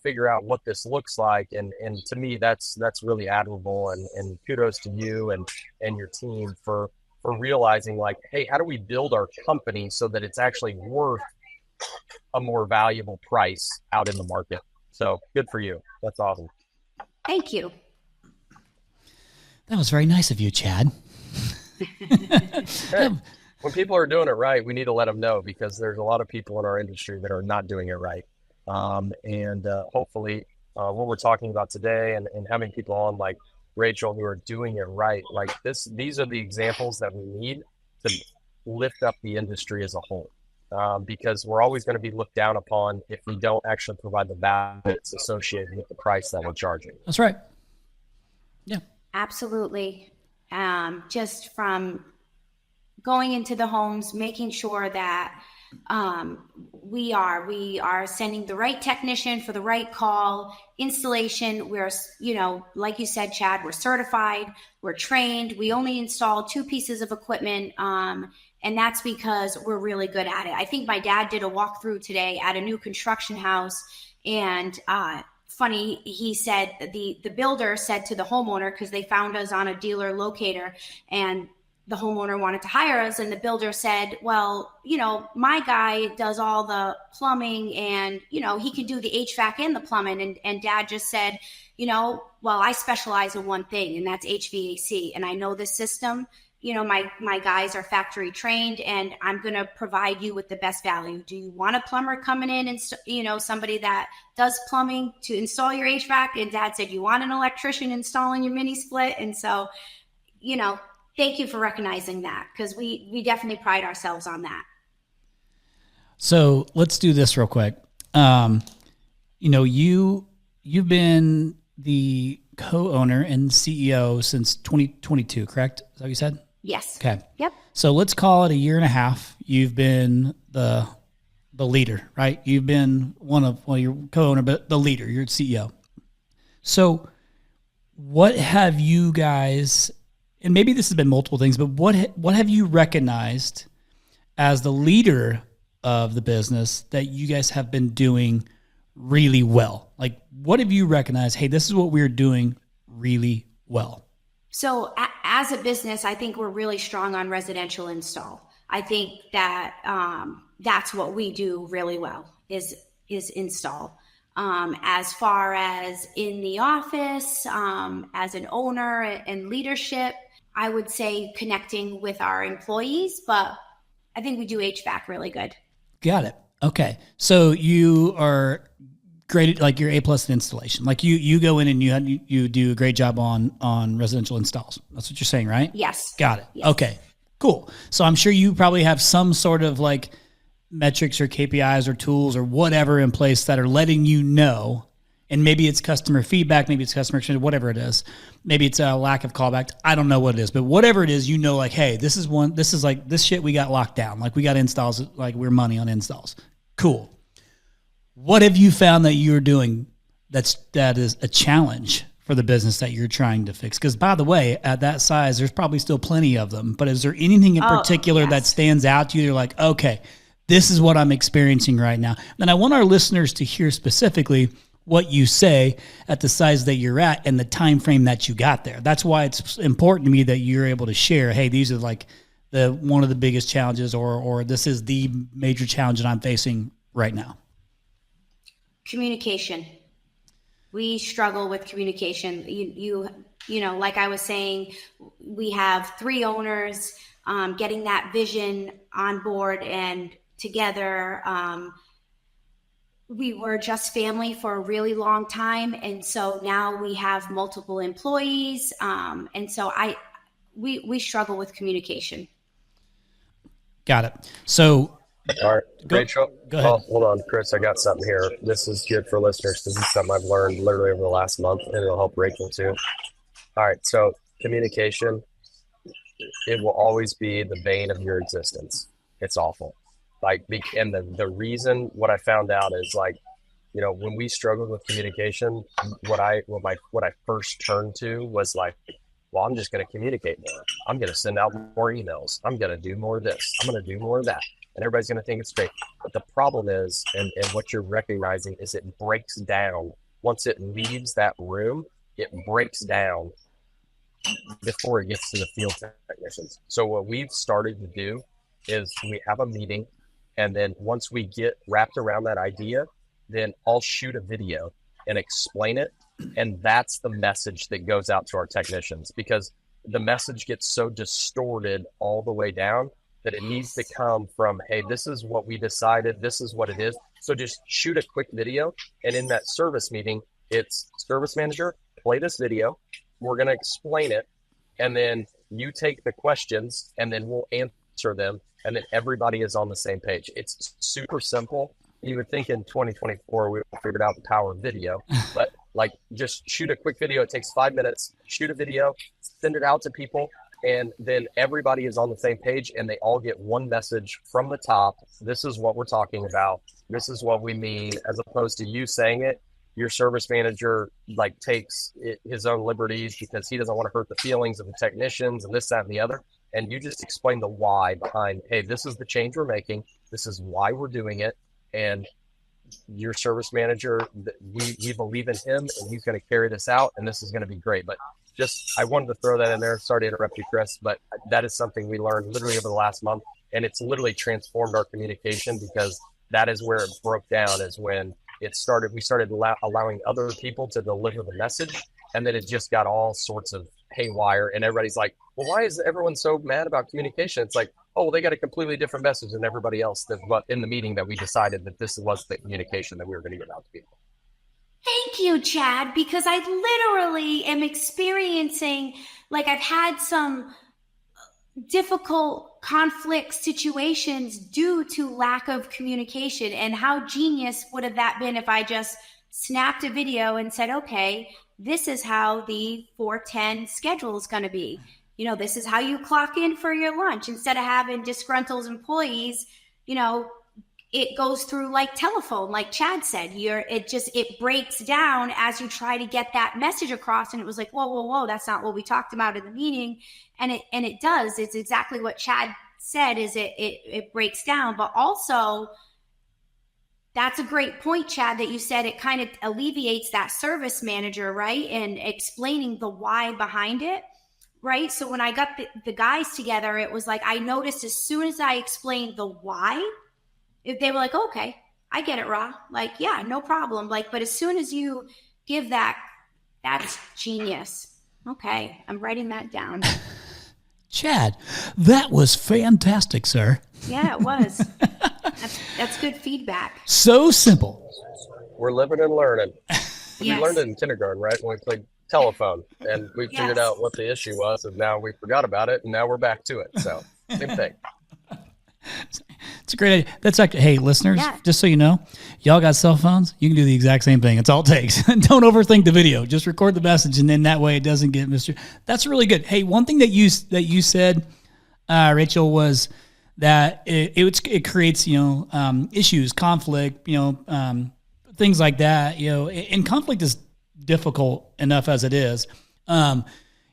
figure out what this looks like. And to me, that's really admirable. And kudos to you and your team for realizing like, hey, how do we build our company so that it's actually worth a more valuable price out in the market? So good for you. That's awesome. Thank you. That was very nice of you, Chad. Hey, when people are doing it right, we need to let them know, because there's a lot of people in our industry that are not doing it right. And hopefully what we're talking about today and having people on like Rachel who are doing it right, like these are the examples that we need to lift up the industry as a whole. Because we're always going to be looked down upon if we don't actually provide the value that's associated with the price that we're charging. That's right. Yeah, absolutely. Just from going into the homes, making sure that we are sending the right technician for the right call. Installation, we're, like you said, Chad, we're certified, we're trained, we only install 2 pieces of equipment, and that's because we're really good at it. I think my dad did a walkthrough today at a new construction house, and funny, he said the builder said to the homeowner, because they found us on a dealer locator, and the homeowner wanted to hire us, and the builder said, well, my guy does all the plumbing, and he can do the HVAC and the plumbing. And dad just said, well, I specialize in one thing, and that's HVAC, and I know this system. My guys are factory trained, and I'm going to provide you with the best value. Do you want a plumber coming in and, somebody that does plumbing to install your HVAC? And dad said, you want an electrician installing your mini split? And so, thank you for recognizing that, because we definitely pride ourselves on that. So let's do this real quick. You've been the co-owner and CEO since 2022, correct? Is that what you said? Yes. Okay. Yep. So let's call it a year and a half. You've been the leader, right? You've been you're co-owner, but the leader, you're CEO. So what have you guys, and maybe this has been multiple things, but what have you recognized as the leader of the business that you guys have been doing really well? Like, what have you recognized? Hey, this is what we're doing really well. So as a business, I think we're really strong on residential install. I think that that's what we do really well is install. As far as in the office, as an owner and leadership, I would say connecting with our employees, but I think we do HVAC really good. Got it. Okay. So you are great, like you're A+ in installation. Like you go in and you do a great job on residential installs. That's what you're saying, right? Yes. Got it. Yes. Okay, cool. So I'm sure you probably have some sort of like metrics or KPIs or tools or whatever in place that are letting you know, and maybe it's customer feedback, maybe it's customer experience, whatever it is. Maybe it's a lack of callback. I don't know what it is, but whatever it is, like, hey, this is like this shit we got locked down. Like we got installs, like we're money on installs. Cool. What have you found that you're doing that is a challenge for the business that you're trying to fix? Because by the way, at that size, there's probably still plenty of them, but is there anything in particular that stands out to you? You're like, okay, this is what I'm experiencing right now. And I want our listeners to hear specifically what you say at the size that you're at and the time frame that you got there. That's why it's important to me that you're able to share, hey, these are like one of the biggest challenges, or this is the major challenge that I'm facing right now. Communication. We struggle with communication. You know, like I was saying, we have 3 owners, getting that vision on board and together. We were just family for a really long time. And so now we have multiple employees. And so we struggle with communication. Got it. So, all right, Rachel, go ahead. Hold on, Chris, I got something here. This is good for listeners. This is something I've learned literally over the last month, and it'll help Rachel too. All right, so communication, it will always be the bane of your existence. It's awful. And the reason, what I found out is when we struggled with communication, what I first turned to was like, well, I'm just going to communicate more. I'm going to send out more emails. I'm going to do more of this. I'm going to do more of that. And everybody's going to think it's great. But the problem is, and what you're recognizing is it breaks down. Once it leaves that room, it breaks down before it gets to the field technicians. So what we've started to do is we have a meeting. And then once we get wrapped around that idea, then I'll shoot a video and explain it. And that's the message that goes out to our technicians, because the message gets so distorted all the way down that it needs to come from, hey, this is what we decided. This is what it is. So just shoot a quick video. And in that service meeting, it's service manager, play this video. We're going to explain it. And then you take the questions and then we'll answer them. And then everybody is on the same page. It's super simple. You would think in 2024, we figured out the power of video, but Like, just shoot a quick video. It takes 5 minutes. Shoot a video, send it out to people, and then everybody is on the same page, and they all get one message from the top. This is what we're talking about. This is what we mean, as opposed to you saying it. Your service manager like takes his own liberties because he doesn't want to hurt the feelings of the technicians and this, that, and the other. And you just explain the why behind, hey, this is the change we're making. This is why we're doing it. And your service manager, we believe in him, and he's going to carry this out, and this is going to be great. But just, I wanted to throw that in there. Sorry to interrupt you, Chris, but that is something we learned literally over the last month, and it's literally transformed our communication, because that is where it broke down, is when we started allowing other people to deliver the message, and then it just got all sorts of haywire, and everybody's like, well, why is everyone so mad about communication? It's like, oh, well, they got a completely different message than everybody else in the meeting that we decided that this was the communication that we were going to get out to people. Thank you, Chad, because I literally am experiencing, like, I've had some difficult conflict situations due to lack of communication. And how genius would have that been if I just snapped a video and said, okay, this is how the 410 schedule is going to be. You know, this is how you clock in for your lunch. Instead of having disgruntled employees, you know, it goes through like telephone, like Chad said. It breaks down as you try to get that message across. And it was like, whoa, that's not what we talked about in the meeting. And it does. It's exactly what Chad said, is it breaks down. But also, that's a great point, Chad, that you said it kind of alleviates that service manager, right? And explaining the why behind it, right? So when I got the guys together, it was like, I noticed as soon as I explained the why, if they were like, okay, I get it, Ra. Like, yeah, no problem. Like, but as soon as you give that's genius. Okay, I'm writing that down. Chad, that was fantastic, sir. Yeah, it was. That's good feedback. So simple. We're living and learning. Yes. We learned it in kindergarten, right? When we played telephone, and we figured out what the issue was, and now we forgot about it, and now we're back to it. So, same thing. It's a great idea. That's like, hey, listeners, just so you know, y'all got cell phones. You can do the exact same thing. It's all it takes. Don't overthink the video. Just record the message, and then that way it doesn't get Mr. That's really good. Hey, one thing that you said, Rachel, was that it creates, issues, conflict, things like that, and conflict is difficult enough as it is. And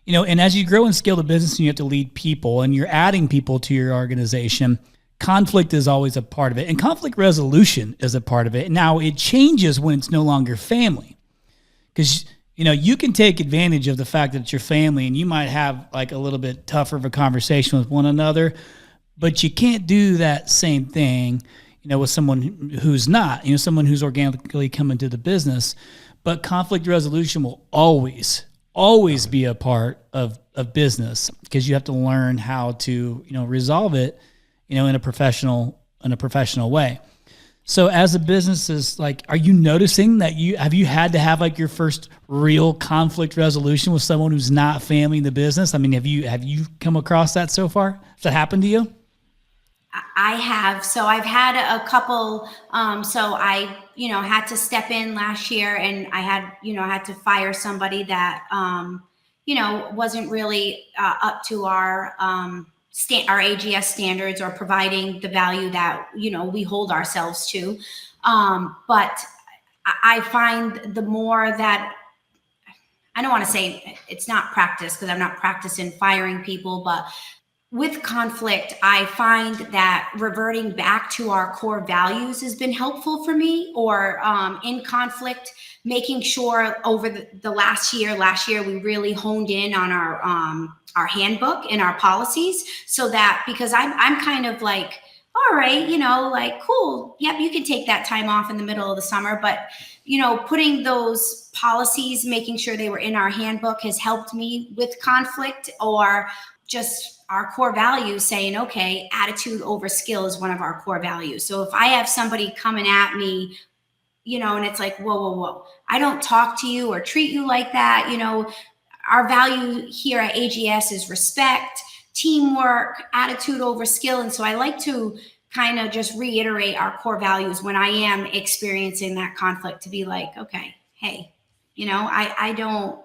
as you grow and scale the business, and you have to lead people, and you're adding people to your organization, conflict is always a part of it, and conflict resolution is a part of it. Now, it changes when it's no longer family, because you can take advantage of the fact that it's your family, and you might have like a little bit tougher of a conversation with one another, but you can't do that same thing, with someone who's not, someone who's organically come into the business. But conflict resolution will always be a part of business, because you have to learn how to, resolve it, in a professional way. So as a business is like, are you noticing that have you had to have like your first real conflict resolution with someone who's not family in the business? I mean, have you come across that so far? Has that happened to you? I have. So I've had a couple. So I, had to step in last year, and I had to fire somebody that, wasn't really up to our AGS standards, or providing the value that, we hold ourselves to. But I find the more that, I don't want to say it's not practice, because I'm not practicing firing people, but with conflict, I find that reverting back to our core values has been helpful for me, or in conflict, making sure over the last year, we really honed in on our handbook and our policies, so that, because I'm kind of like, all right, like, cool. Yep. You can take that time off in the middle of the summer, but putting those policies, making sure they were in our handbook, has helped me with conflict, or just our core values saying, okay, attitude over skill is one of our core values. So if I have somebody coming at me, and it's like, whoa, I don't talk to you or treat you like that. Our value here at AGS is respect, teamwork, attitude over skill. And so I like to kind of just reiterate our core values when I am experiencing that conflict, to be like, okay, hey, I don't,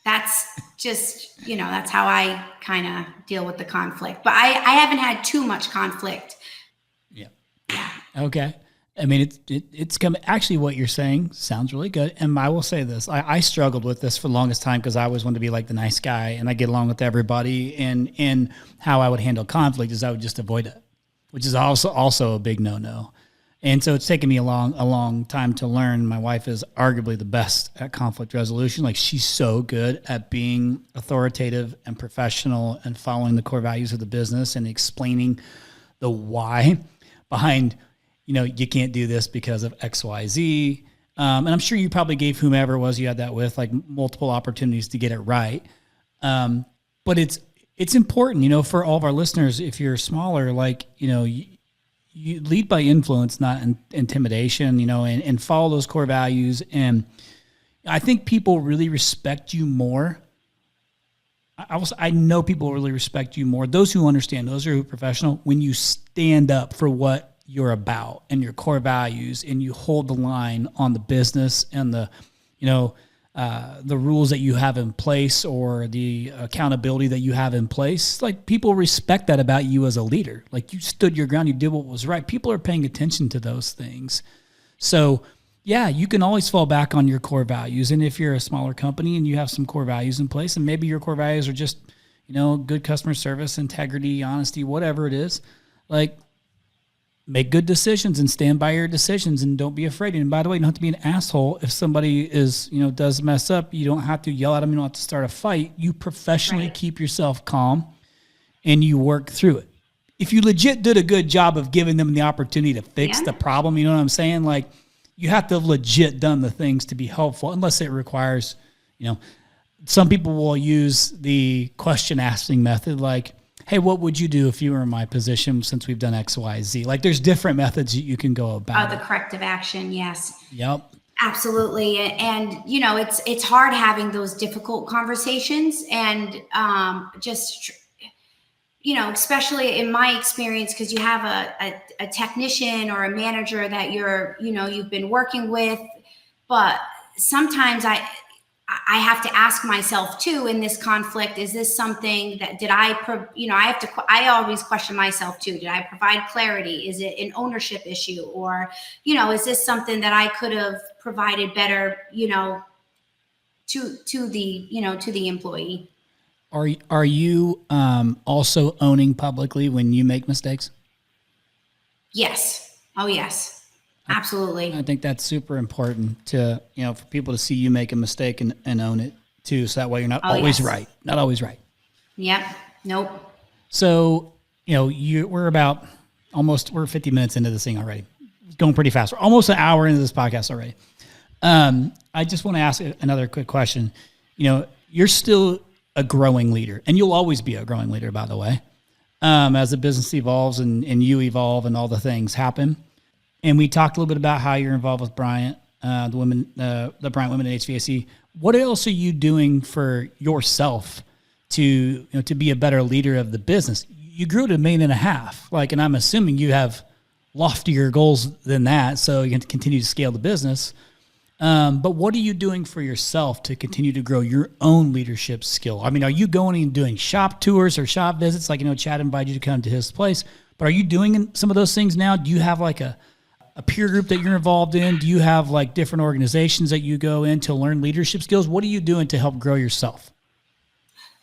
that's just, that's how I kind of deal with the conflict. But I haven't had too much conflict. Yeah. Okay. I mean, it's coming. Actually, what you're saying sounds really good. And I will say this: I struggled with this for the longest time because I always wanted to be like the nice guy and I get along with everybody. And how I would handle conflict is I would just avoid it, which is also a big no-no. And so it's taken me a long time to learn. My wife is arguably the best at conflict resolution. Like, she's so good at being authoritative and professional and following the core values of the business and explaining the why behind, you can't do this because of X, Y, Z. And I'm sure you probably gave whomever it was you had that with, like, multiple opportunities to get it right. But it's important, for all of our listeners, if you're smaller, like, you lead by influence, not intimidation, and follow those core values. And I think people really respect you more. I know people really respect you more. Those who understand, those who are professional, when you stand up for what you're about and your core values, and you hold the line on the business and the rules that you have in place, or the accountability that you have in place. Like, people respect that about you as a leader. Like, you stood your ground, you did what was right. People are paying attention to those things. So yeah, you can always fall back on your core values. And if you're a smaller company and you have some core values in place, and maybe your core values are just, good customer service, integrity, honesty, whatever it is, like, make good decisions and stand by your decisions and don't be afraid. And by the way, you don't have to be an asshole. If somebody does mess up, you don't have to yell at them. You don't have to start a fight. You professionally keep yourself calm and you work through it. If you legit did a good job of giving them the opportunity to fix the problem, you know what I'm saying? Like, you have to have legit done the things to be helpful, unless it requires, some people will use the question asking method, like, hey, what would you do if you were in my position since we've done X, Y, Z? Like, there's different methods that you can go about. The corrective action, yes. Yep. Absolutely. And, it's hard having those difficult conversations, and especially in my experience, because you have a technician or a manager that you've been working with. But sometimes I have to ask myself too, in this conflict, is this something that I always question myself too. Did I provide clarity? Is it an ownership issue? Or, is this something that I could have provided better, to the employee? Are you also owning publicly when you make mistakes? Yes. Oh, yes. Absolutely. I think that's super important to, for people to see you make a mistake and own it too. So that way you're not always right. Not always right. Yep. Nope. So, we're 50 minutes into this thing already. It's going pretty fast. We're almost an hour into this podcast already. I just want to ask another quick question. You're still a growing leader, and you'll always be a growing leader, by the way, as the business evolves and you evolve and all the things happen. And we talked a little bit about how you're involved with Bryant, the Bryant Women in HVAC. What else are you doing for yourself to be a better leader of the business? You grew to $1.5 million, and I'm assuming you have loftier goals than that, so you can continue to scale the business. But what are you doing for yourself to continue to grow your own leadership skill? I mean, are you going and doing shop tours or shop visits? Like, Chad invited you to come to his place, but are you doing some of those things now? Do you have like a peer group that you're involved in? Do you have like different organizations that you go in to learn leadership skills? What are you doing to help grow yourself?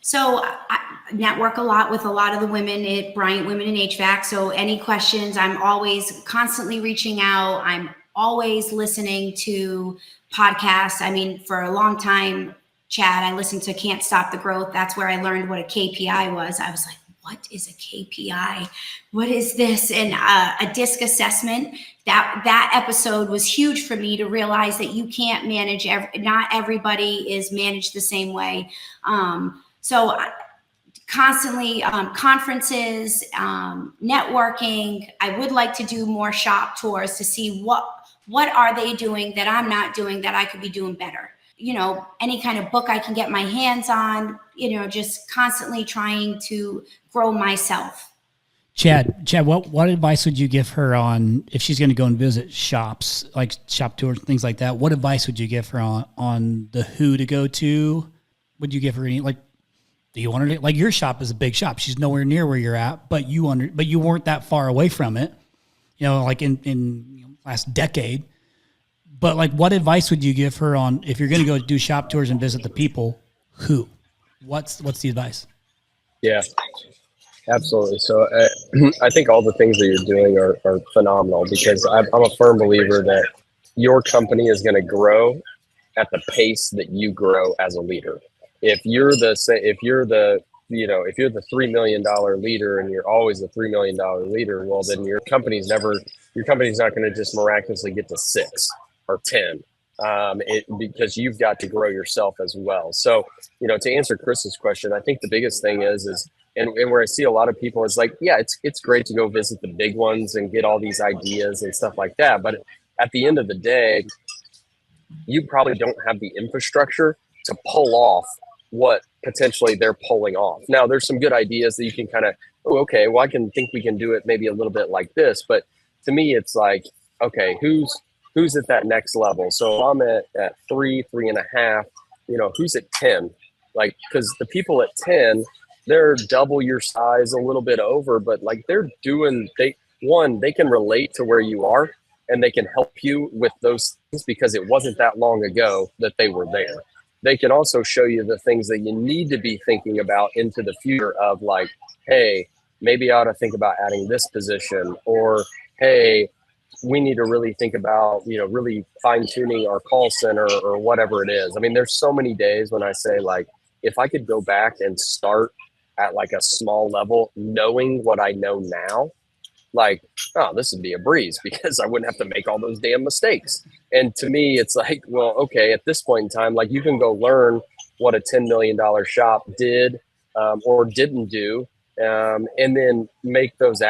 So I network a lot with a lot of the women at Bryant Women in HVAC. So any questions, I'm always constantly reaching out. I'm always listening to podcasts. I mean, for a long time, Chad, I listened to Can't Stop the Growth. That's where I learned what a KPI was. I was like, what is a KPI? What is this? And a DISC assessment. That episode was huge for me to realize that you can't manage not everybody is managed the same way. So constantly conferences, networking. I would like to do more shop tours to see what are they doing that I'm not doing that I could be doing better. Any kind of book I can get my hands on, just constantly trying to grow myself. Chad, what advice would you give her on if she's going to go and visit shops, like shop tours, things like that? What advice would you give her on the who to go to? Would you give her any, like, do you want her to, like, your shop is a big shop. She's nowhere near where you're at, but you weren't that far away from it, like in last decade. But like, what advice would you give her on if you're going to go do shop tours and visit the people? Who? What's the advice? Yeah, absolutely. So I think all the things that you're doing are phenomenal, because I'm a firm believer that your company is going to grow at the pace that you grow as a leader. If you're the $3 million leader and you're always the $3 million leader, well, then your company's not going to just miraculously get to 6 or 10, because you've got to grow yourself as well. So, to answer Chris's question, I think the biggest thing is where I see a lot of people is like, yeah, it's great to go visit the big ones and get all these ideas and stuff like that. But at the end of the day, you probably don't have the infrastructure to pull off what potentially they're pulling off. Now, there's some good ideas that you can kind of, I can think we can do it maybe a little bit like this. But to me, it's like, okay, who's at that next level? So if I'm at 3.5, who's at 10? Like, because the people at 10, they're double your size, a little bit over, but like they can relate to where you are, and they can help you with those things because it wasn't that long ago that they were there. They can also show you the things that you need to be thinking about into the future of like, hey, maybe I ought to think about adding this position, or hey, we need to really think about, really fine tuning our call center or whatever it is. I mean, there's so many days when I say like, if I could go back and start at like a small level, knowing what I know now, like, oh, this would be a breeze because I wouldn't have to make all those damn mistakes. And to me, it's like, well, okay, at this point in time, like you can go learn what a $10 million shop did or didn't do, and then make those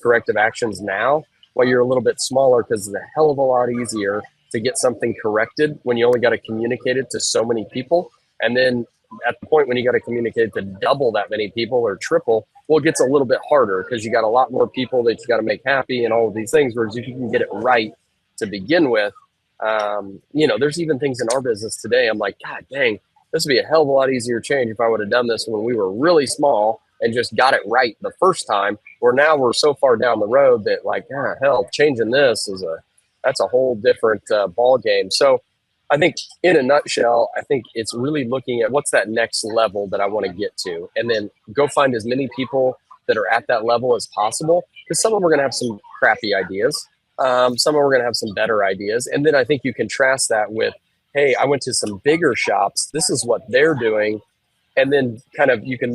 corrective actions now while you're a little bit smaller, because it's a hell of a lot easier to get something corrected when you only got to communicate it to so many people. And then at the point when you got to communicate to double that many people or triple, well, it gets a little bit harder because you got a lot more people that you got to make happy and all of these things. Whereas if you can get it right to begin with, there's even things in our business today. I'm like, God dang, this would be a hell of a lot easier change if I would have done this when we were really small and just got it right the first time. Where now we're so far down the road that like, hell, changing this that's a whole different ball game. So I think in a nutshell, I think it's really looking at what's that next level that I want to get to, and then go find as many people that are at that level as possible. Because some of them are going to have some crappy ideas. Some of them are going to have some better ideas. And then I think you contrast that with, hey, I went to some bigger shops. This is what they're doing. And then you can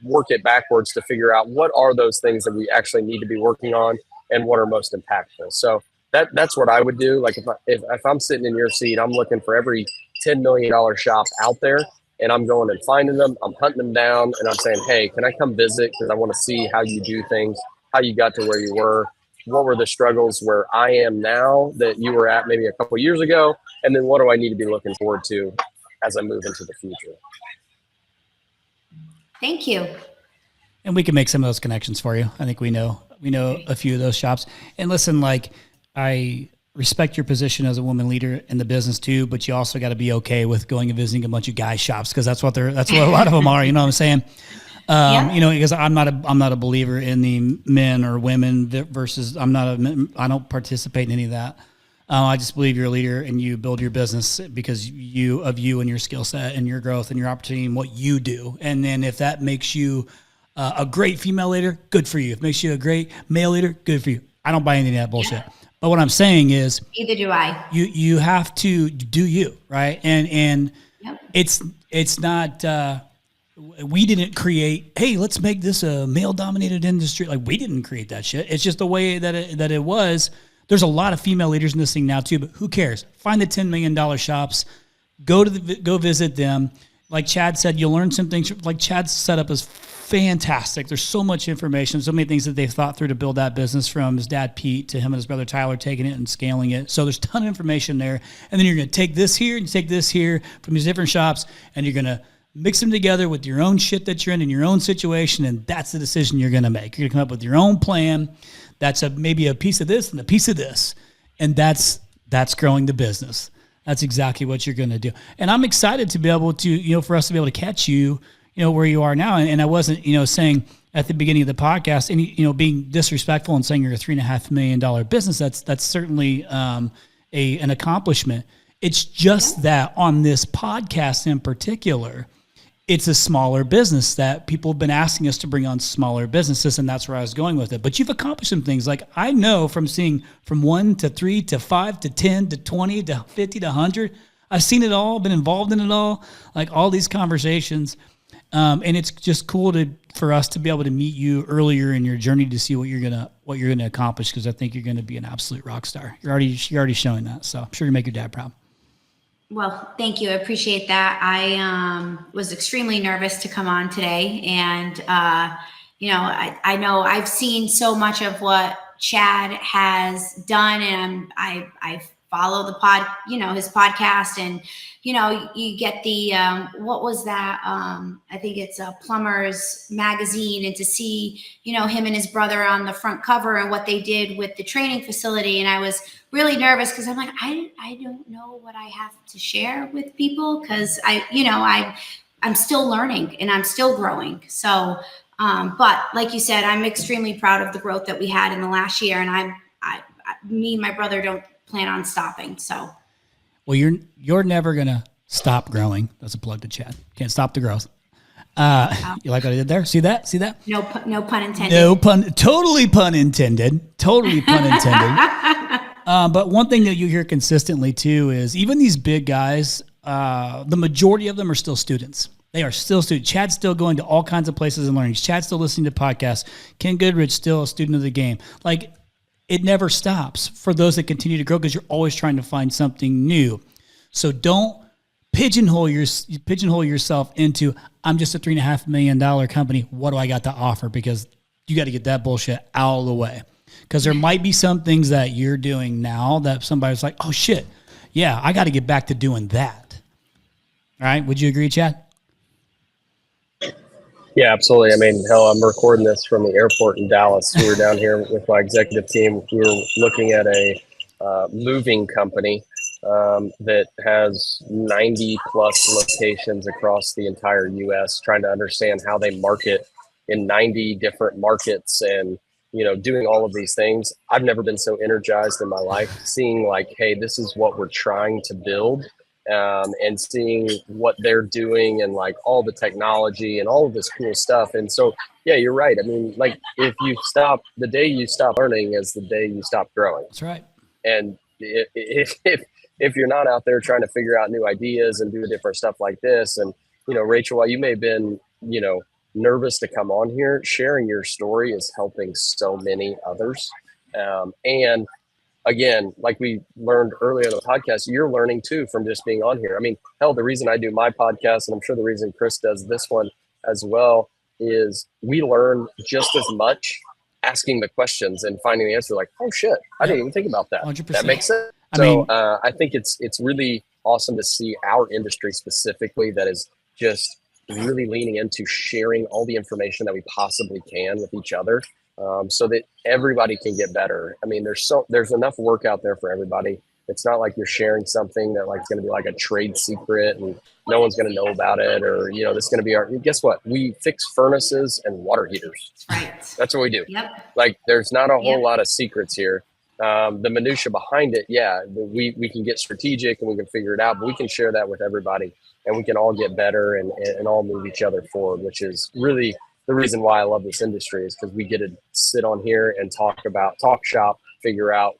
work it backwards to figure out what are those things that we actually need to be working on and what are most impactful. So that's what I would do. Like if I'm sitting in your seat, I'm looking for every $10 million shop out there, and I'm going and finding them. I'm hunting them down, and I'm saying, hey, can I come visit? Because I want to see how you do things, how you got to where you were, what were the struggles where I am now that you were at maybe a couple of years ago, and then what do I need to be looking forward to as I move into the future. Thank you. And we can make some of those connections for you. I think we know a few of those shops. And listen, like, I respect your position as a woman leader in the business too, but you also got to be okay with going and visiting a bunch of guy shops, because that's what a lot of them are. You know what I'm saying? Because I'm not a believer in the men or women versus I don't participate in any of that. I just believe you're a leader and you build your business because of you and your skill set and your growth and your opportunity and what you do. And then if that makes you a great female leader, good for you. If it makes you a great male leader, good for you. I don't buy any of that bullshit. Yeah. But what I'm saying is, either do I. You have to do you, right? And yep. It's not. We didn't create. Hey, let's make this a male-dominated industry. Like, we didn't create that shit. It's just the way that it was. There's a lot of female leaders in this thing now too, but who cares? Find the $10 million shops. Go visit them. Like Chad said, you'll learn some things. Like Chad's setup is fantastic. There's so much information, so many things that they've thought through to build that business, from his dad Pete to him and his brother Tyler taking it and scaling it. So there's a ton of information there. And then you're going to take this here and take this here from these different shops, and you're going to mix them together with your own shit that you're in your own situation, and that's the decision you're going to make. You're going to come up with your own plan. That's maybe a piece of this and a piece of this, and that's growing the business. That's exactly what you're going to do. And I'm excited to be able to, for us to be able to catch you, where you are now. And I wasn't, saying at the beginning of the podcast, any, being disrespectful and saying you're a $3.5 million business. That's certainly an accomplishment. It's just that on this podcast in particular, it's a smaller business that people have been asking us to bring on smaller businesses, and that's where I was going with it. But you've accomplished some things. Like I know from seeing from 1 to 3 to 5 to 10 to 20 to 50 to 100, I've seen it all, been involved in it all, like all these conversations. And it's just cool for us to be able to meet you earlier in your journey to see what you're gonna accomplish, because I think you're gonna be an absolute rock star. You're already showing that, so I'm sure you make your dad proud. Well, thank you. I appreciate that. I was extremely nervous to come on today, and I know I've seen so much of what Chad has done, and I follow the his podcast, and you get the what was that? I think it's a Plumber's Magazine, and to see him and his brother on the front cover and what they did with the training facility, and I was really nervous because I'm like, I don't know what I have to share with people, because I'm still learning and I'm still growing. So, but like you said, I'm extremely proud of the growth that we had in the last year, and me and my brother don't plan on stopping. So, well, you're never gonna stop growing. That's a plug to Chad. Can't stop the growth. You like what I did there? See that? No pun intended. No pun. Totally pun intended. Totally pun intended. But one thing that you hear consistently too is even these big guys, the majority of them are still students. They are still students. Chad's still going to all kinds of places and learning. Chad's still listening to podcasts. Ken Goodrich still a student of the game. Like, it never stops for those that continue to grow, because you're always trying to find something new. So don't pigeonhole yourself into, I'm just a $3.5 million company. What do I got to offer? Because you got to get that bullshit out of the way. Because there might be some things that you're doing now that somebody's like, oh shit, yeah, I got to get back to doing that. All right. Would you agree, Chad? Yeah, absolutely. I mean, hell, I'm recording this from the airport in Dallas. We were down here with my executive team. We were looking at a moving company that has 90 plus locations across the entire U.S., trying to understand how they market in 90 different markets and, doing all of these things. I've never been so energized in my life, seeing like, hey, this is what we're trying to build. And seeing what they're doing and like all the technology and all of this cool stuff. And so, yeah, you're right. I mean, like the day you stop learning is the day you stop growing. That's right. And if you're not out there trying to figure out new ideas and do different stuff like this, and, Rachel, while you may have been, nervous to come on here, sharing your story is helping so many others. And again, like we learned earlier in the podcast, you're learning too from just being on here. I mean, hell, the reason I do my podcast, and I'm sure the reason Chris does this one as well, is we learn just as much asking the questions and finding the answer. Like, oh shit, I didn't even think about that. 100%. That makes sense. I think it's really awesome to see our industry specifically that is just really leaning into sharing all the information that we possibly can with each other. So that everybody can get better. I mean, there's enough work out there for everybody. It's not like you're sharing something that like is going to be like a trade secret and no one's going to know about it, or this is going to be guess what? We fix furnaces and water heaters. Right. That's what we do. Yep. Like there's not a whole lot of secrets here. The minutia behind it, yeah, we can get strategic and we can figure it out, but we can share that with everybody and we can all get better and all move each other forward, which is really the reason why I love this industry, is because we get to sit on here and talk shop, figure out,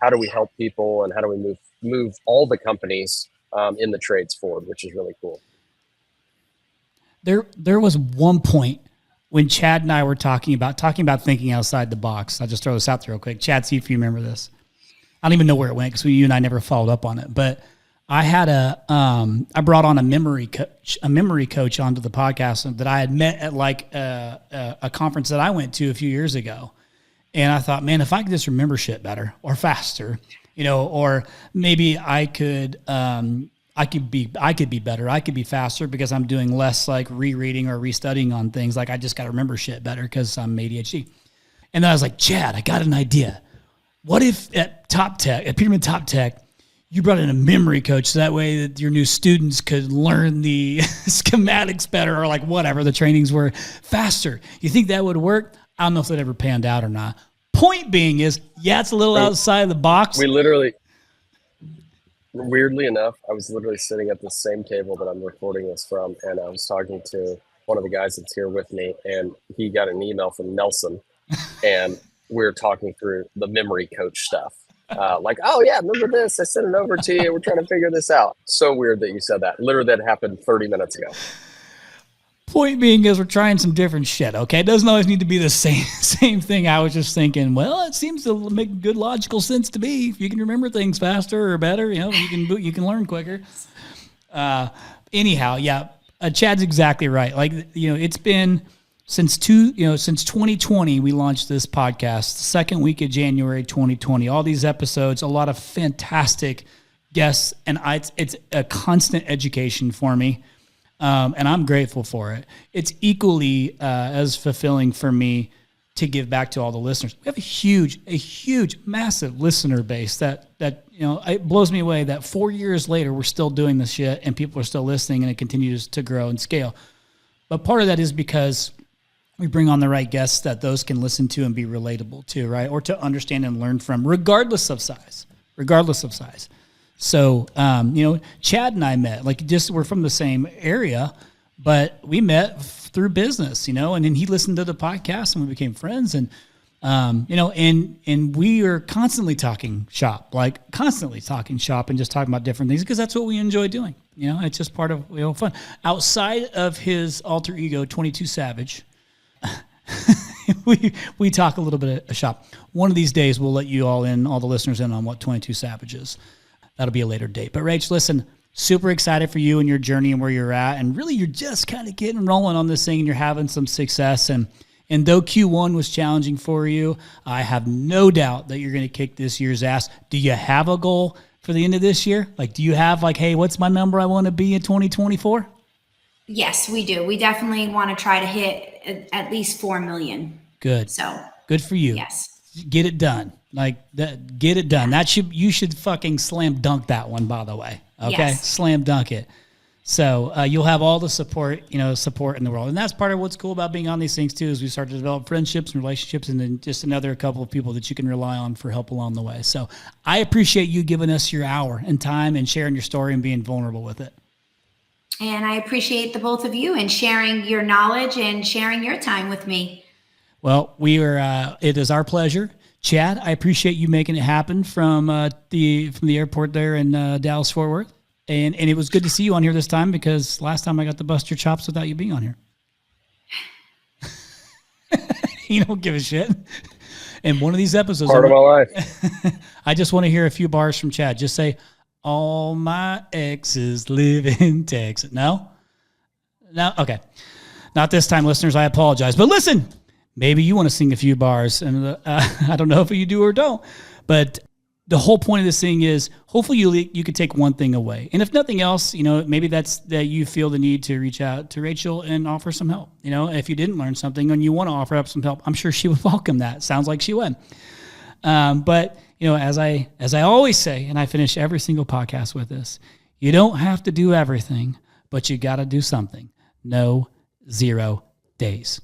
how do we help people and how do we move all the companies in the trades forward, which is really cool. There was one point when Chad and I were talking about thinking outside the box. I'll just throw this out there real quick. Chad, see if you remember this. I don't even know where it went because you and I never followed up on it, but I had I brought on a memory coach onto the podcast that I had met at like a conference that I went to a few years ago. And I thought, man, if I could just remember shit better or faster, or maybe I could I could be better. I could be faster because I'm doing less like rereading or restudying on things. Like I just got to remember shit better because I'm ADHD. And then I was like, Chad, I got an idea. What if at Peterman Top Tech, you brought in a memory coach so that way that your new students could learn the schematics better or like whatever the trainings were faster. You think that would work? I don't know if that ever panned out or not. Point being is, yeah, it's a little outside of the box. Weirdly enough, I was literally sitting at the same table that I'm recording this from, and I was talking to one of the guys that's here with me, and he got an email from Nelson, and we were talking through the memory coach stuff. Like, oh yeah, remember this? I sent it over to you. We're trying to figure this out. So weird that you said that. Literally, that happened 30 minutes ago. Point being is we're trying some different shit, okay? It doesn't always need to be the same thing. I was just thinking, well, it seems to make good logical sense to me. If you can remember things faster or better, you can learn quicker. Anyhow, yeah, Chad's exactly right. Like, it's been since 2020 we launched this podcast, the second week of January 2020. All these episodes, a lot of fantastic guests, and it's a constant education for me. And I'm grateful for it. It's equally as fulfilling for me to give back to all the listeners. We have a huge, massive listener base that it blows me away that 4 years later we're still doing this shit and people are still listening and it continues to grow and scale. But part of that is because we bring on the right guests that those can listen to and be relatable to, right? Or to understand and learn from, regardless of size. So, Chad and I met, we're from the same area, but we met through business, and then he listened to the podcast and we became friends and, and we are constantly talking shop and just talking about different things because that's what we enjoy doing. It's just part of, fun. Outside of his alter ego, 22 Savage, we talk a little bit of shop. One of these days we'll let you all the listeners in on what 22 Savage is. That'll be a later date. But Rach, listen, super excited for you and your journey and where you're at. And really, you're just kind of getting rolling on this thing and you're having some success. And though Q1 was challenging for you, I have no doubt that you're going to kick this year's ass. Do you have a goal for the end of this year? Do you have hey, what's my number I want to be in 2024? Yes, we do. We definitely want to try to hit at least 4 million. Good. So good for you. Yes. Get it done. Get it done. You should fucking slam dunk that one, by the way. Okay. Yes. Slam dunk it. So you'll have all the support in the world. And that's part of what's cool about being on these things too, is we start to develop friendships and relationships and then just another couple of people that you can rely on for help along the way. So I appreciate you giving us your hour and time and sharing your story and being vulnerable with it. And I appreciate the both of you and sharing your knowledge and sharing your time with me. Well, it is our pleasure. Chad, I appreciate you making it happen from the airport there in Dallas, Fort Worth. And it was good to see you on here this time because last time I got to bust your chops without you being on here. You don't give a shit. And one of these episodes. Part of my life. I just want to hear a few bars from Chad. Just say, all my exes live in Texas. No? Okay. Not this time, listeners. I apologize. But listen. Maybe you want to sing a few bars, and I don't know if you do or don't, but the whole point of this thing is hopefully you could take one thing away. And if nothing else, maybe that's that you feel the need to reach out to Rachel and offer some help. If you didn't learn something and you want to offer up some help, I'm sure she would welcome that. Sounds like she would. But as I always say, and I finish every single podcast with this, you don't have to do everything, but you got to do something. No 0 days.